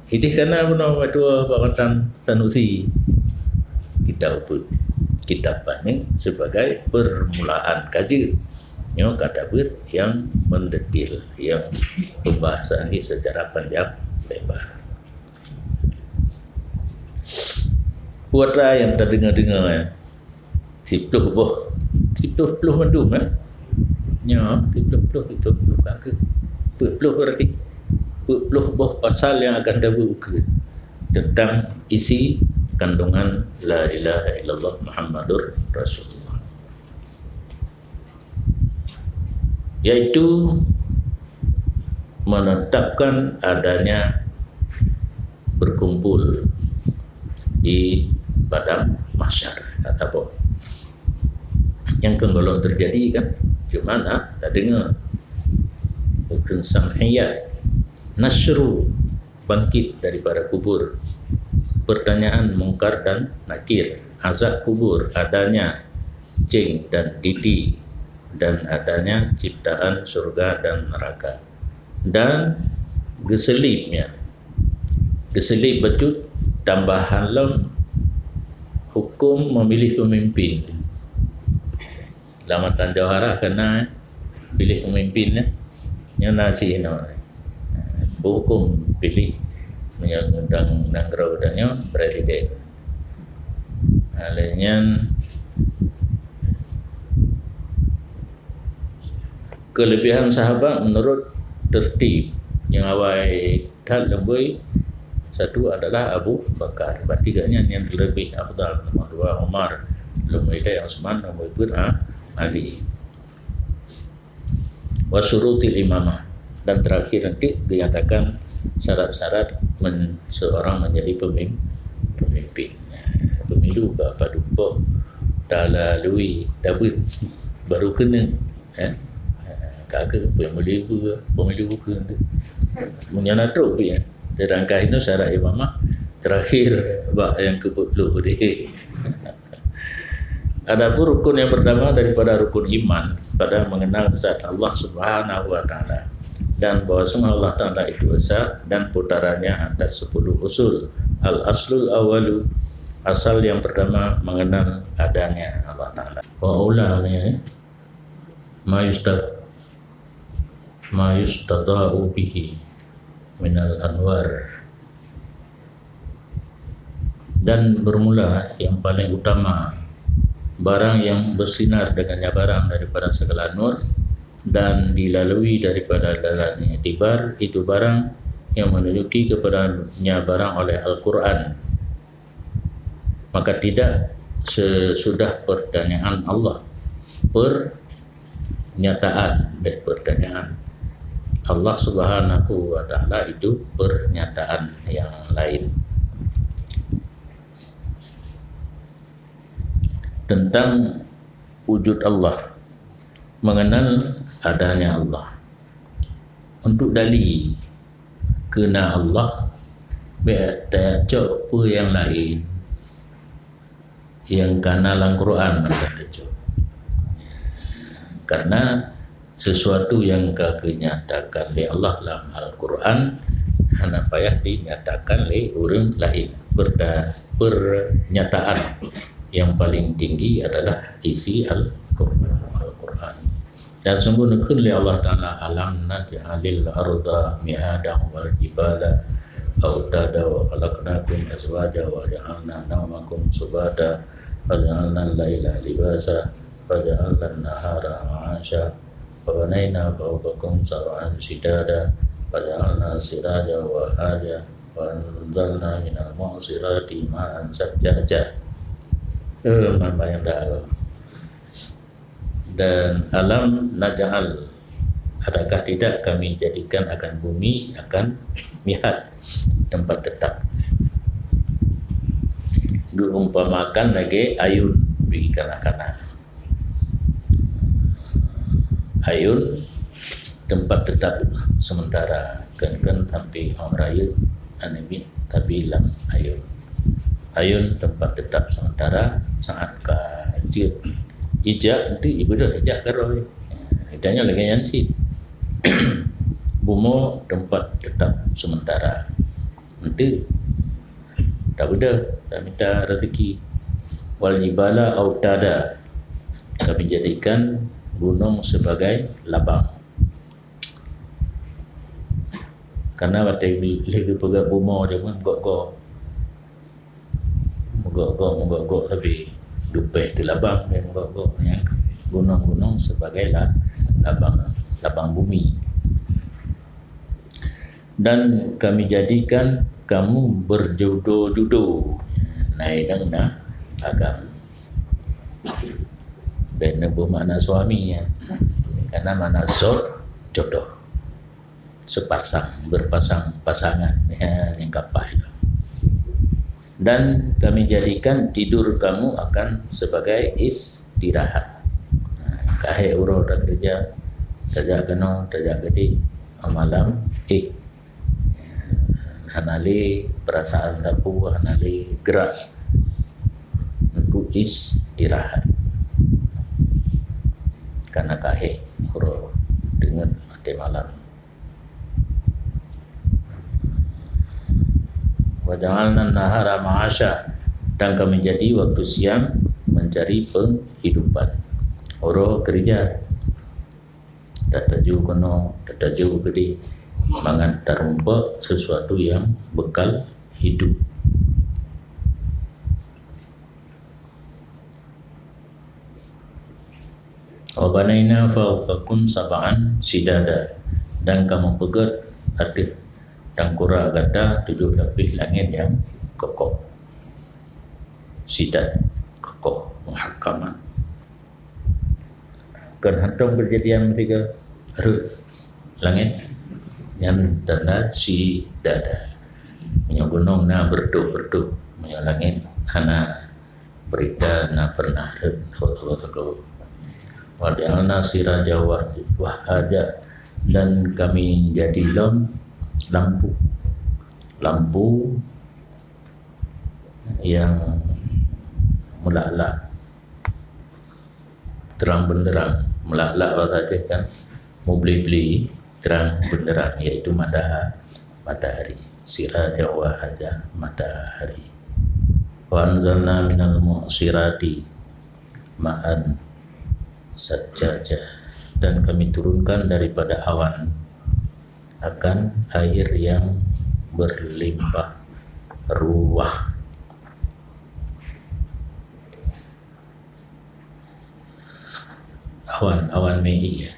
Speaker 1: Ini kerana benar dua bakatan Sanusi kita pun kitab ini sebagai permulaan kajian. Yang kata ber yang mendetil, yang pembahasan ini secara panjang lebar. Puatra yang terdengar-dengar ya, 10 mendung ya, 10 kaki, 10 berarti 10 buah pasal yang akan dibuka tentang isi kandungan la ilaha illallah Muhammadur Rasulullah. Yaitu menetapkan adanya berkumpul di padang mahsyar ataupun yang belum terjadi kan, cuma tak dengar bukan sam'iyat nasru, bangkit daripada kubur, pertanyaan mungkar dan nakir, azab kubur, adanya jin dan didi, dan adanya ciptaan surga dan neraka, dan geselipnya, geselip becut tambahan lam hukum memilih pemimpin. Lamatan jawara kena pilih pemimpinnya, yang nasi no hukum pilih menyandang nangrau dan presiden. Alenya kelebihan sahabat menurut tertib yang awal tal lembui, satu adalah Abu Bakar, bertiganya yang terlebih afdal, nomor 2 Umar, nomor 3 Utsman, nomor 4 Ali. Wa syurutil imamah, dan terakhir nanti dinyatakan syarat-syarat seorang menjadi pemimpin. Pemilu berapa dumpuk dalalui dabut baru kena kakak pemilu ke menyana teruk ya. Terangkai itu syarat imamah terakhir bab yang ke-40 dia. Adapun rukun yang pertama daripada rukun iman pada mengenal zat Allah Subhanahu wa taala. dan bahwasanya Allah Ta'ala itu esa dan putarannya atas 10 usul. Al-aslul awalu, asal yang pertama mengenal adanya Allah Ta'ala. Wa'ulahnya ma yustada'u bihi minal anwar, dan bermula yang paling utama barang yang bersinar dengannya barang daripada segala nur, dan dilalui daripada dalamnya itibar, itu barang yang menunjuki kepadanya barang oleh Al-Quran. Maka tidak sesudah pertanyaan Allah, pernyataan dan pertanyaan Allah Subhanahu wa Ta'ala itu pernyataan yang lain tentang wujud Allah, mengenal adanya Allah. Untuk dalil kena Allah, tak apa yang lain yang kana dalam Quran macam. Karena sesuatu yang kenyatakan oleh Allah dalam Al-Quran hanya payah dinyatakan oleh orang lain. Pernyataan yang paling tinggi adalah isi Al-Quran. Dan sungguh nekun oleh Allah Ta'ala, alam naj'alil arda mihadan wal jibala autada wa khalaqnakum azwaja wa ja'alna nawmakum subata wa ja'alna al-laila libasa wa ja'alna an-nahara ma'asha wa banayna fawqakum sab'an shidada wa ja'alna siraja wa haja wa anzalna minal mu'sirati ma'an sajjaja. Yang dah. Dan alam naj'al, adakah tidak kami jadikan akan bumi akan mihad, tempat tetap. Diumpamakan lagi ayun bagi kanak-kanak. Ayun tempat tetap sementara, kan sampai orang raya anebit tapi lam ayun. Ayun tempat tetap sementara, sangat kajir. Ijak nanti ibu dah ijak karoi. Idanya lagi yansi. Bumo tempat tetap sementara. Nanti tak beda, tak minta rezeki. Wal jibala autada, kami jadikan gunung sebagai labang. Karena waktu lebih pegang bumo dia pun mogok tapi dupeh di labang dan mogok yang gunung-gunung sebagai labang bumi. Dan kami jadikan kamu berjodoh-jodoh naik dengan agama. Dan bermakna suami ya. Karena mana zot jodoh. Sepasang, pasangan ya, yang kapal. Dan kami jadikan tidur kamu akan sebagai istirahat. Kahai urau dah kerja, tajak kena, tajak gede, malam hanali perasaan tapu, hanali gerak untuk istirahat. Karena kahai urau dengan mati malam. Wa ja'alna an-nahara ma'asha, dan kami jadi waktu siang mencari penghidupan. Orang kerja tak taju kono, tak taju gede, mangan tarumpa sesuatu yang bekal hidup. Wa banayna fawqakum sab'an shidada, dan kamu pegat atik dan kura gada 7 lapis langit yang kokoh. Sidad, kokoh, muhakkamah. Kan hantam kejadian ketiga langit yang tanda sidada. Punya gunung na berdu, punya langit hana berita na pernah tahu. Wada'alna siraja wahaja, dan kami jadi lampu yang melak-lak, terang benderang. Melak-lak apa saja kan, mau beli-beli terang benderang, iaitu matahari. Siraja wahaja, matahari. Wa anzalna minal mu'sirati ma'an sajjaja, dan kami turunkan daripada awan akan air yang berlimpah ruah. Awan mei ya.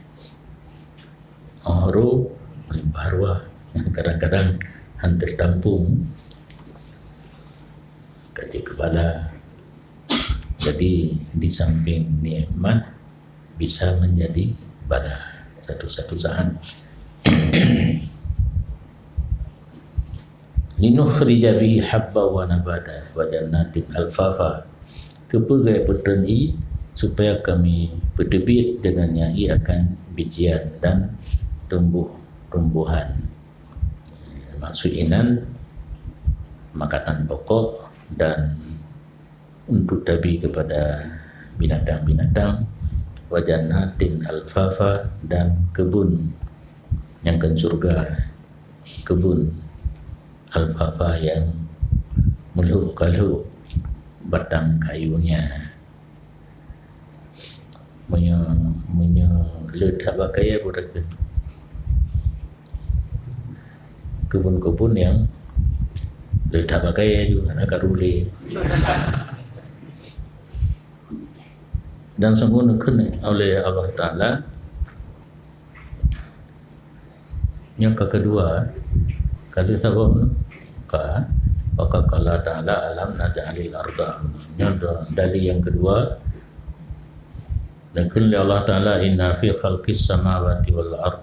Speaker 1: Ru berlimpah ruah. Kadang-kadang hantar tampung kaki kepala. Jadi di samping nikmat bisa menjadi bala satu-satu saat. Linukhrija bihi habba wa nabata wa jannatin alfafa, kepegai petani supaya kami berdebit dengannya ia akan bijian dan tumbuh-tumbuhan. Maksud inan makanan pokok dan untuk tabi kepada binatang-binatang. Wa jannatin alfafa, dan kebun yang kan surga, kebun alfafa yang meluk-kaluk batang kayunya, letak pakai apa kebun-kebun yang letak pakai juga nak karule. Dan sempurnakan oleh Allah Ta'ala. Yang kedua, kalau sabab maka Allah Ta'ala alam naj'alil arda. Dari yang kedua, dan kulli Allah Ta'ala inna fi khalqis samawati wal ard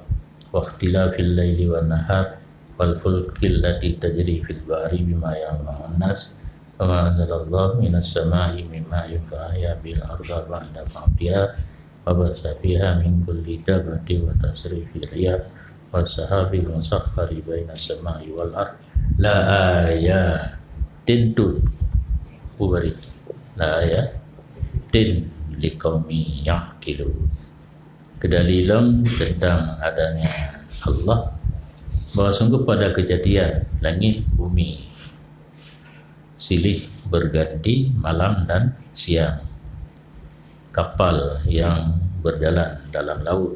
Speaker 1: wa ikhtilafil laili wan nahar wal fulki allati tajri fil bahri bima yanfa'un nas wa ma anzalallahu minas samai mimma yuhya bil arda ba'da mawtiha wa basa fiha min kulli dabbatin wa tasrifir riyah wa sahabil musakhkhari bainas samai wal ard la ayatin ubari la ayatin liqaumi ya'qilun, kedalilan tentang adanya Allah, bahawa sungguh pada kejadian langit bumi silih berganti malam dan siang, kapal yang berjalan dalam laut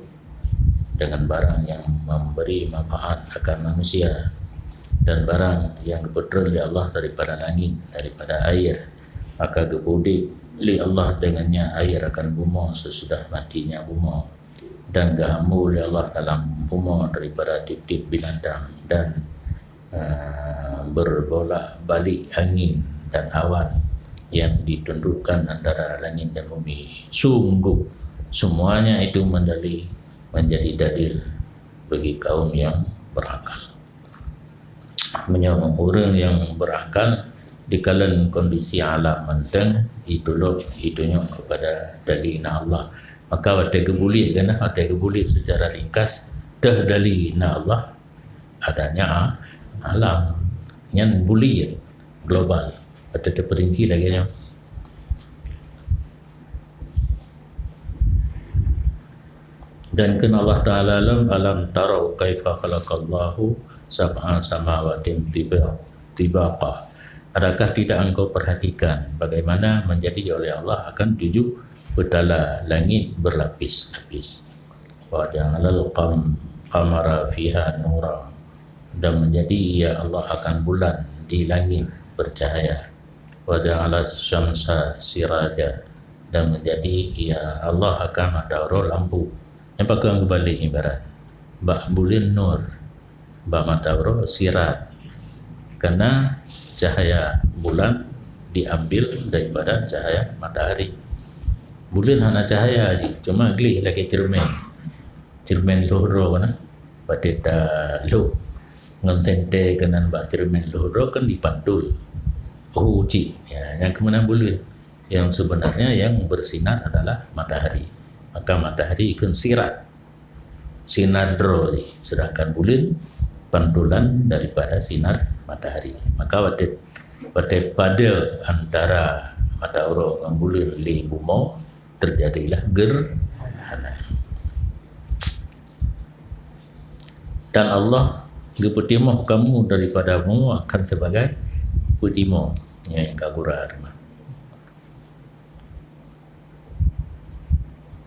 Speaker 1: dengan barang yang memberi manfaat akan manusia, dan barang yang kebetulan oleh Allah daripada langit, daripada air, maka gebudi oleh Allah dengannya air akan bumo sesudah matinya bumo, dan gahamu oleh Allah dalam bumo daripada tip-tip binatang, dan berbolak balik angin dan awan yang ditundukkan antara langit dan bumi. Sungguh semuanya itu menjadi dalil bagi kaum yang berakal. Menyokong orang yang berakal di kalan kondisi alam menteng hidupnya kepada dalina Allah. Maka watai kebulik kan, watai kebulik secara ringkas dah dalina Allah adanya alam yang bulian global, ada terperinci lagi nya. Dan kan Allah Ta'ala alam tarau kaifa khalaqallahu sab'a samawatin tibaqa. Adakah tidak engkau perhatikan bagaimana menjadi oleh Allah akan 7 betala langit berlapis-lapis. Wa ja'alal qamara fiha nura, dan menjadi ya Allah akan bulan di langit bercahaya. Wa ja'alas syamsa siraja, dan menjadi ya Allah akan ada lampu. Yang pakai kembali ibarat bak bulan nur, bak matahari sirat, karena cahaya bulan diambil daripada cahaya matahari. Bulan hanya cahaya aja, cuma geli lagi cermin lohro kan, batita lo ngentente kanan bak cermin lohro kan dipantul uci ya, yang kemudian bulan yang sebenarnya yang bersinar adalah matahari. Maka matahari ikut sinar dro, sedangkan bulan pantulan daripada sinar matahari. Maka pada antara matahari dan bulan li bumo terjadilah gerhana. Dan Allah gepetimoh kamu daripada mu akan sebagai petimoh yang kagurar.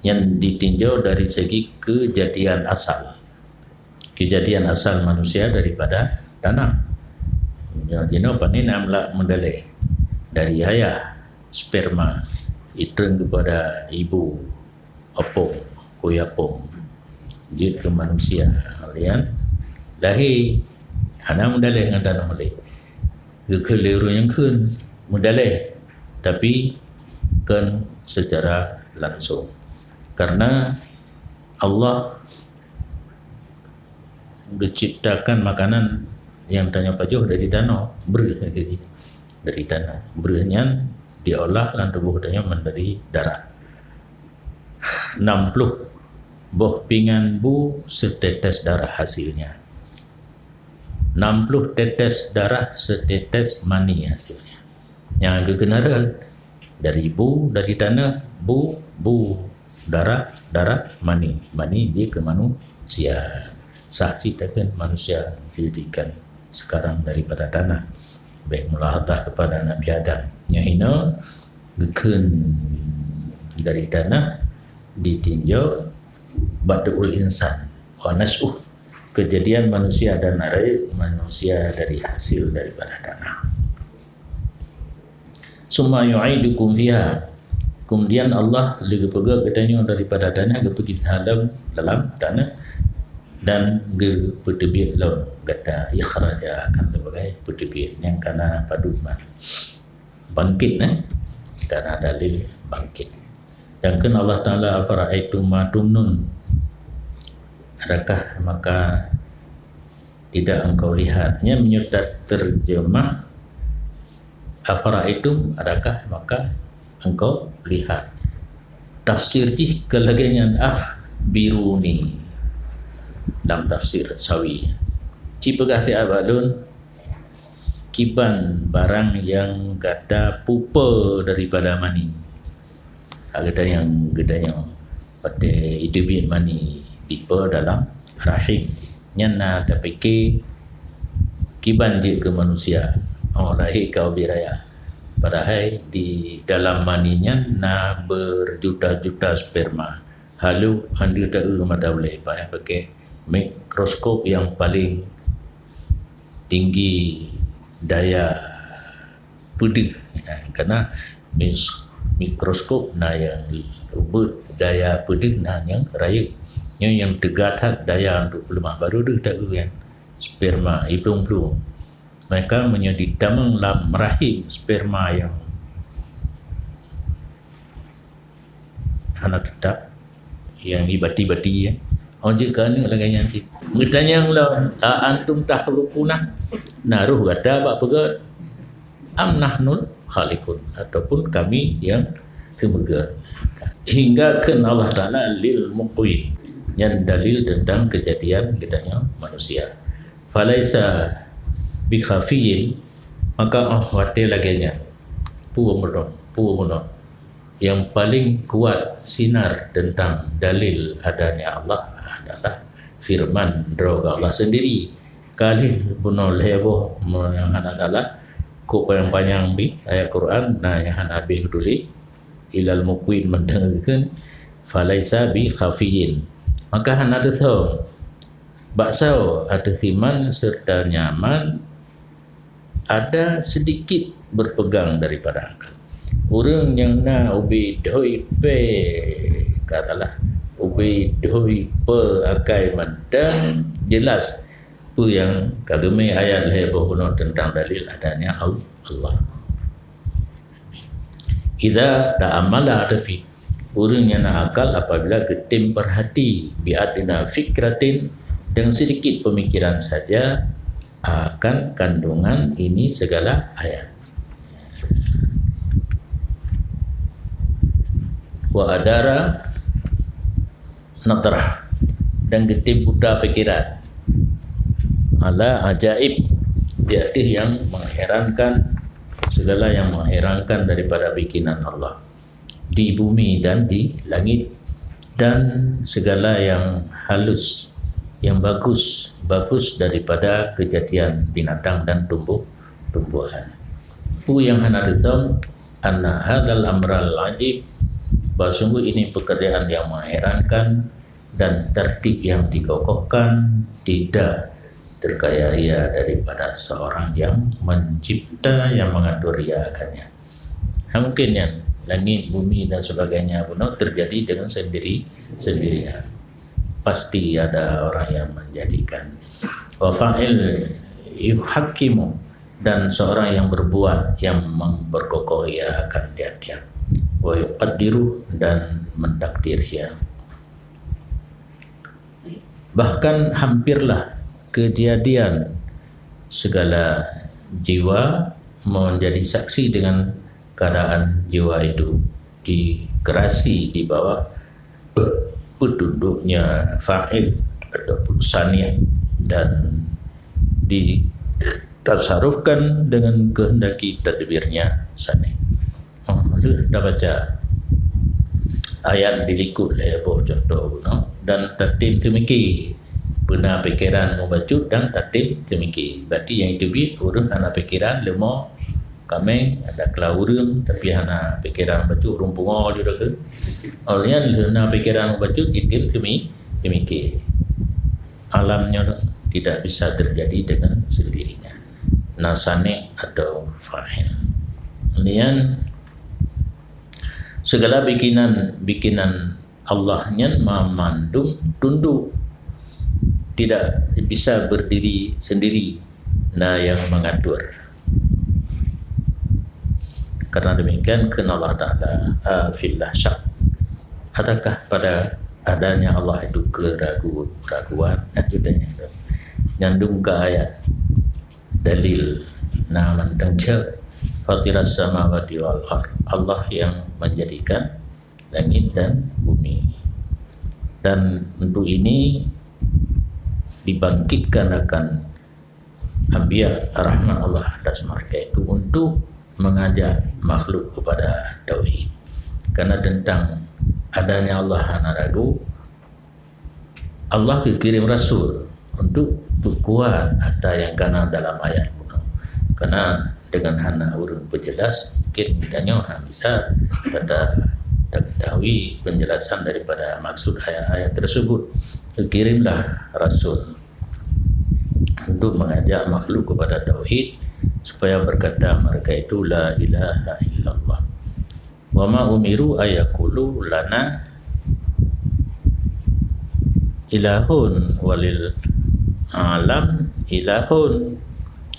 Speaker 1: Yang ditinjau dari segi kejadian asal. Kejadian asal manusia daripada tanah. Jadi apa ni namlah mendalai dari ayah sperma itu kepada ibu opong kuyapong dia ke manusia kalian lahir anak mendalai dengan tanah malay kekeliru yang kun mendalai tapi kan secara langsung karena Allah menciptakan makanan yang tanya pajuh dari tanah beruh dari tanah beruhnya diolah dan tubuh tanya menjadi darah 60 boh pingan bu setetes darah hasilnya 60 tetes darah setetes mani hasilnya yang kekenaran dari ibu dari tanah bu darah mani dia ke manusia saksi tekan manusia dijadikan sekarang daripada tanah baik mulahatah kepada Nabi Adam yang ini geken dari tanah ditinjau badul insan wa nas'uh kejadian manusia dan narai manusia dari hasil daripada tanah summa yu'idukum fiha kemudian Allah lagi pega katanya daripada tanah ke pergi dalam tanah dan ke petebit laut kata ikhraja akan sebagai petebit yang kana paduman bangkit karena dalil bangkit. Dan kan Allah Ta'ala fara'aitum ma tumnun adakah maka tidak engkau lihatnya menyertai terjemah afara'aitum adakah maka engkau lihat tafsir jih kelagian biruni dalam tafsir sawi cipegah ti abalun kiban barang yang gada pupa daripada mani ada yang gedanya pada hidupin mani tipe dalam rahim nyana tak fikir kiban dia ke manusia lahir kau biraya padahal di dalam maninya na berjuta-juta sperma halu anda tak mata boleh pakai mikroskop yang paling tinggi daya pedih karena mikroskop yang daya pedih yang raya yang tergatak daya untuk pelemah baru dia tak kan sperma ibung-belum mereka menjadi damang dalam rahim sperma yang anak tetap yang ibati-bati ojek kan lagi nanti bertanya lah antum takhluquna naruh gada bak pegat am nahnul khaliqun ataupun kami yang semoga hingga ke Allah Ta'ala lil muqwi yang dalil tentang kejadian kitanya manusia falaisa bi khafiyin maka wate laginya puumuno yang paling kuat sinar tentang dalil adanya Allah adalah firman droga Allah sendiri kali bunuh lebo yang adalah ko panjang bi ayat Quran yang Nabi duli ilal muqwin mendengarkan falaisa bi khafiyin maka ada tahu bakso ada siman serta nyaman ada sedikit berpegang daripada akal orang yang na ubi doi pe katalah ubi doi pe akai mandang jelas tu yang kagumi ayat lebo kuno tentang dalil adanya Allah idza ta'amala fi orang yang nak akal apabila getim perhati bi'adina fikratin dengan sedikit pemikiran saja akan kandungan ini segala ayat wa adara natrah dan getim buta pikiran ala ajaib diatih yang mengherankan segala yang mengherankan daripada bikinan Allah di bumi dan di langit dan segala yang halus yang bagus daripada kejadian binatang dan tumbuhan. Pu yang hana rizam anna hadzal amral ajib, bahawa sungguh ini pekerjaan yang mengherankan dan tertib yang dikokohkan tidak terkaya daripada seorang yang mencipta, yang mengatur akannya. Mungkin yang langit, bumi dan sebagainya pun terjadi dengan sendirian. Pasti ada orang yang menjadikan. Wa fa'il yuhakimu, dan seorang yang berbuat, yang memperkokoh akan tiap-tiap. Wa yuqaddiru, dan mentakdir Bahkan hampirlah kejadian segala jiwa menjadi saksi dengan keadaan jiwa itu dikerasi di bawah petunduknya fa'il ataupun sani' dan ditasarufkan dengan kehendaki tadbirnya sani'. Dah baca ayat dilikut contoh dan tertim temiki benar fikiran membacut dan tertim temiki. Berarti yang itu urus anak fikiran lemah kami ada kelaurum tapi hana fikiran bacut rumpungo dia ke olehnya hana fikiran bacut itim temiki. Alamnya tidak bisa terjadi dengan sendirinya. Nasani atau fa'il. Kemudian segala bikinan Allahnya memandung tunduk, tidak bisa berdiri sendiri, yang mengatur. Karena demikian kena Allah Ta'ala fillah syak. Adakah pada adanya Allah itu keraguan? Nyandung ke ayat dalil mandang fatiras samawati wal ardh, Allah yang menjadikan langit dan bumi. Dan untuk ini dibangkitkan akan anbiya rahman Allah atas mereka itu untuk mengajak makhluk kepada tauhid. Karena tentang adanya Allah hana ragu, Allah kirim rasul untuk berkuat ada yang kena dalam ayat kuno. Karena dengan hana urun penjelas mungkin ditanya bisa pada ketahui penjelasan daripada maksud ayat-ayat tersebut. Kirimlah rasul untuk mengajak makhluk kepada tauhid supaya berkata mereka itu la ilaha illallah. Wa ma umiru ayaqulu lana ilahun walil alam ilahun,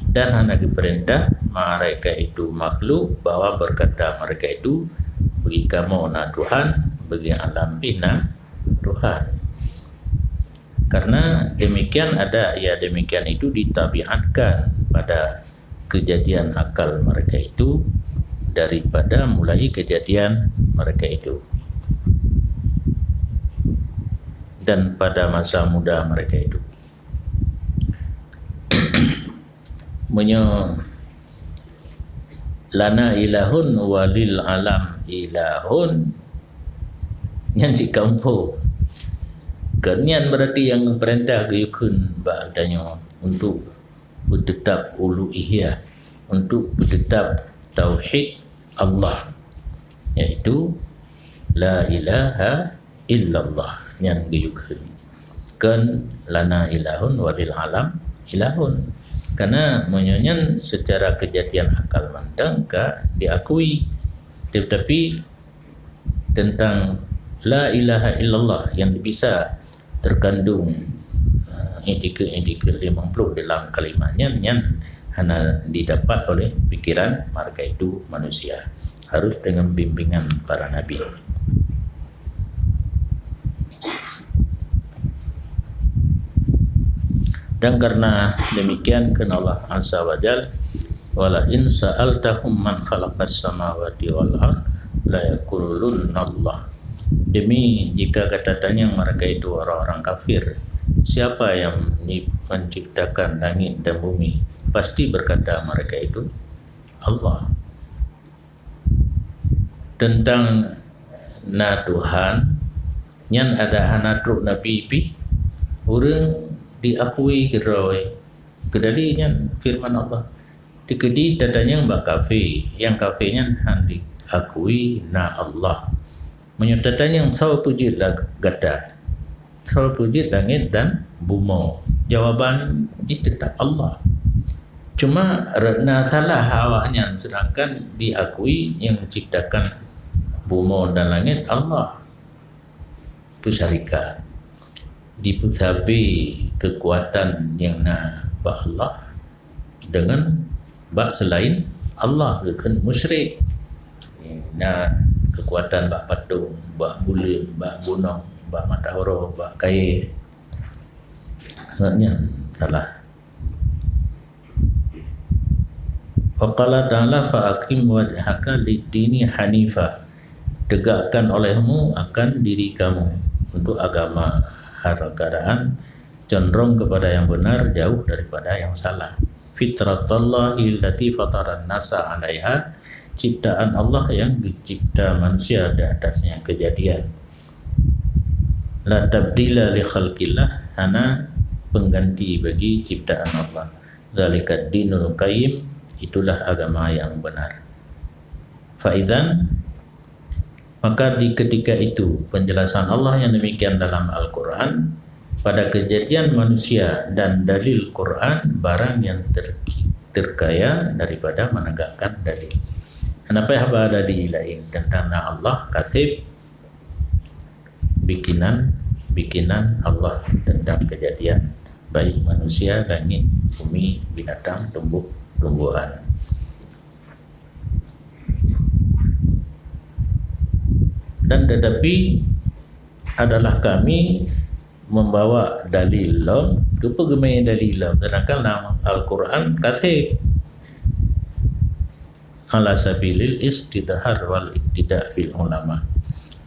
Speaker 1: dan hanya diperintah mereka itu makhluk bahwa berkata mereka itu bagi kamu na Tuhan, bagi alam bina Tuhan. Karena demikian demikian itu ditabiatkan pada kejadian akal mereka itu daripada mulai kejadian mereka itu dan pada masa muda mereka itu. Lana ilahun walil alam ilahun yang di kampung. Kernian berarti yang perintah gayukun ba'danya untuk bertetap uluhiyah, untuk bertetap tauhid Allah, yaitu la ilaha illallah yang gayukun. Kan lana ilahun walil alam ilahun. Karena menyanyian secara kejadian akal mandang diakui, tetapi tentang la ilaha illallah yang bisa terkandung indikasi 50 dalam kalimatnya yang hanya didapat oleh pikiran mereka itu manusia, harus dengan bimbingan para nabi. Dan karena demikian kena Allah Azza wa Jal wala in sa'altahum man khalaqas samawati wal ardh la yaqulunna Allah. Demi jika kata tanya mereka itu orang-orang kafir, siapa yang menciptakan langit dan bumi, pasti berkata mereka itu Allah. Tentang na Tuhan yang ada hana truk nabi pi orang diakui keroi kedalinya firman Allah dikedi dadanya mbak kafe yang kafenya han diakui na Allah menyatakan yang saw puji gada saw puji langit dan bumi jawaban itu tetap Allah cuma rena salah awaknya sedangkan diakui yang menciptakan bumi dan langit Allah pusarika dipusabi kekuatan yang na bak Allah dengan bak selain Allah kan musyrik na kekuatan bak patung bak bulim bak gunung bak matahari bak kain maknanya salah. Faqala ta'ala fa'aqim wajhaka lid-dini hanifah tegakkan olehmu akan diri kamu untuk agama hal keadaan cenderung kepada yang benar jauh daripada yang salah. Fitratallahi allati fataran nasa 'alaiha ciptaan Allah yang dicipta manusia di atasnya kejadian. La tabdila li khalqillah hana pengganti bagi ciptaan Allah. Zalikad dinul qayyim itulah agama yang benar. Faizan maka di ketika itu penjelasan Allah yang demikian dalam Al-Quran pada kejadian manusia dan dalil Quran barang yang terkaya daripada menegakkan dalil. Kenapa ada dalil lain tentang Allah kasib bikinan Allah tentang kejadian baik manusia, langit, bumi, binatang, tumbuhan. Dan tetapi adalah kami membawa dalil kepegemai dalil sedangkan dalam Al-Quran kasih ala sabilil istidhar wal iktida bil ulama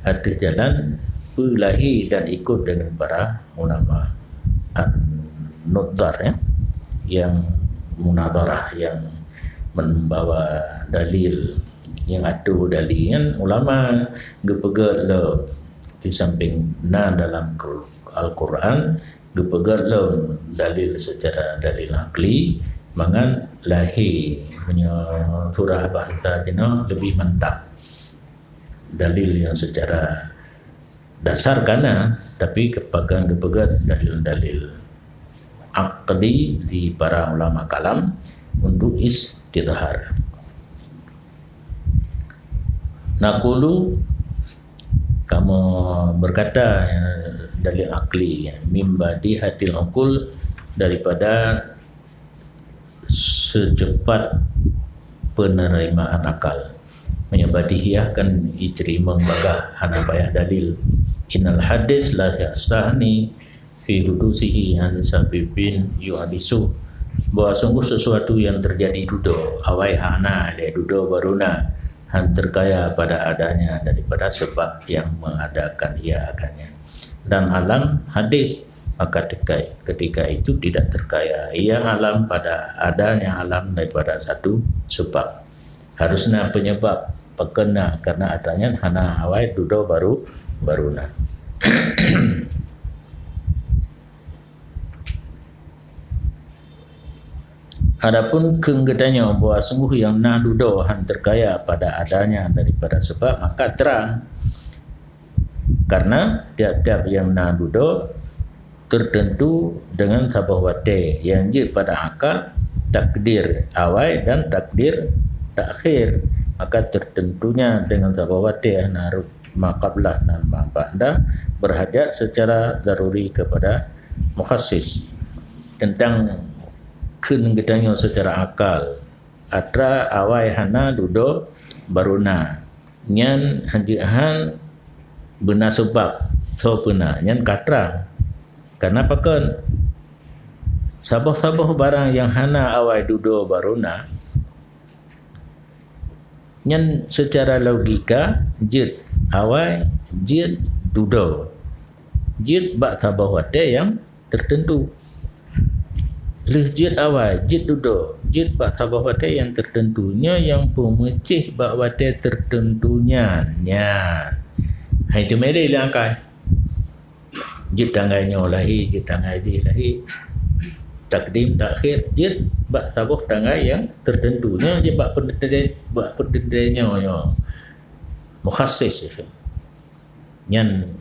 Speaker 1: ada jalan belahi dan ikut dengan para ulama an-nudzar yang munadharah yang membawa dalil yang adu dalian ulama gepegat lo di samping dalam Al-Quran gepegat lo dalil secara dalil akli mangan lahi punya surah bahasa Cina lebih mantap dalil yang secara dasar kana tapi kepegang gepegat dalil-dalil akli di para ulama kalam untuk istidhar. Naqulu kamu berkata dalil akli mimbadi hatil uqul daripada secepat penerimaan akal menyabadihiah kan diterima bagah hana payah dalil innal hadis la yastahni fi hudusihi an sabibin yuhadisu bahwa sungguh sesuatu yang terjadi dudo awai hana dia dudo baruna han terkaya pada adanya daripada sebab yang mengadakan ia akannya dan alam hadis maka ketika itu tidak terkaya ia alam pada adanya alam daripada satu sebab harusnya penyebab pekena karena adanya hana awai dudo baruna. Adapun kenggetanya bahwa sungguh yang nadudo han terkaya pada adanya daripada sebab maka terang karena tiap-tiap yang nadudo tertentu dengan sabah wate yang je pada akal takdir awal dan takdir takhir maka tertentunya dengan sabah wate narut maqablah dan ba'da berhajat secara daruri kepada mukhassis tentang kenggetanya secara akal atra awai hana dudo baruna nyan hanjihan benar sebab so puna nyan katra karena pakan sabah-sabah barang yang hana awai dudo baruna nyan secara logika jid awai jid dudo jid bak sabah wate yang tertentu leh jid awal, jid duduk, jid bak sabah wate yang tertentunya yang pemecih bak wate tertentunya nyan. Hai tu mele langkai. Jid tangganya lahi, jid tangai di lahi. takdim takhir jid bak tabuh tangai yang tertentunya je bak pendedennya yo mukhassis nyan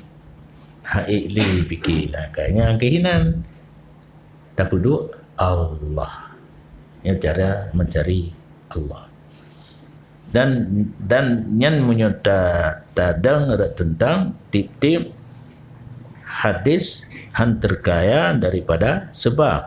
Speaker 1: haili bikilah kayaknya kehinan tak perlu Allah yang cara mencari Allah dan nyan menyota tadang tentang tip-tip hadis han terkaya daripada sebab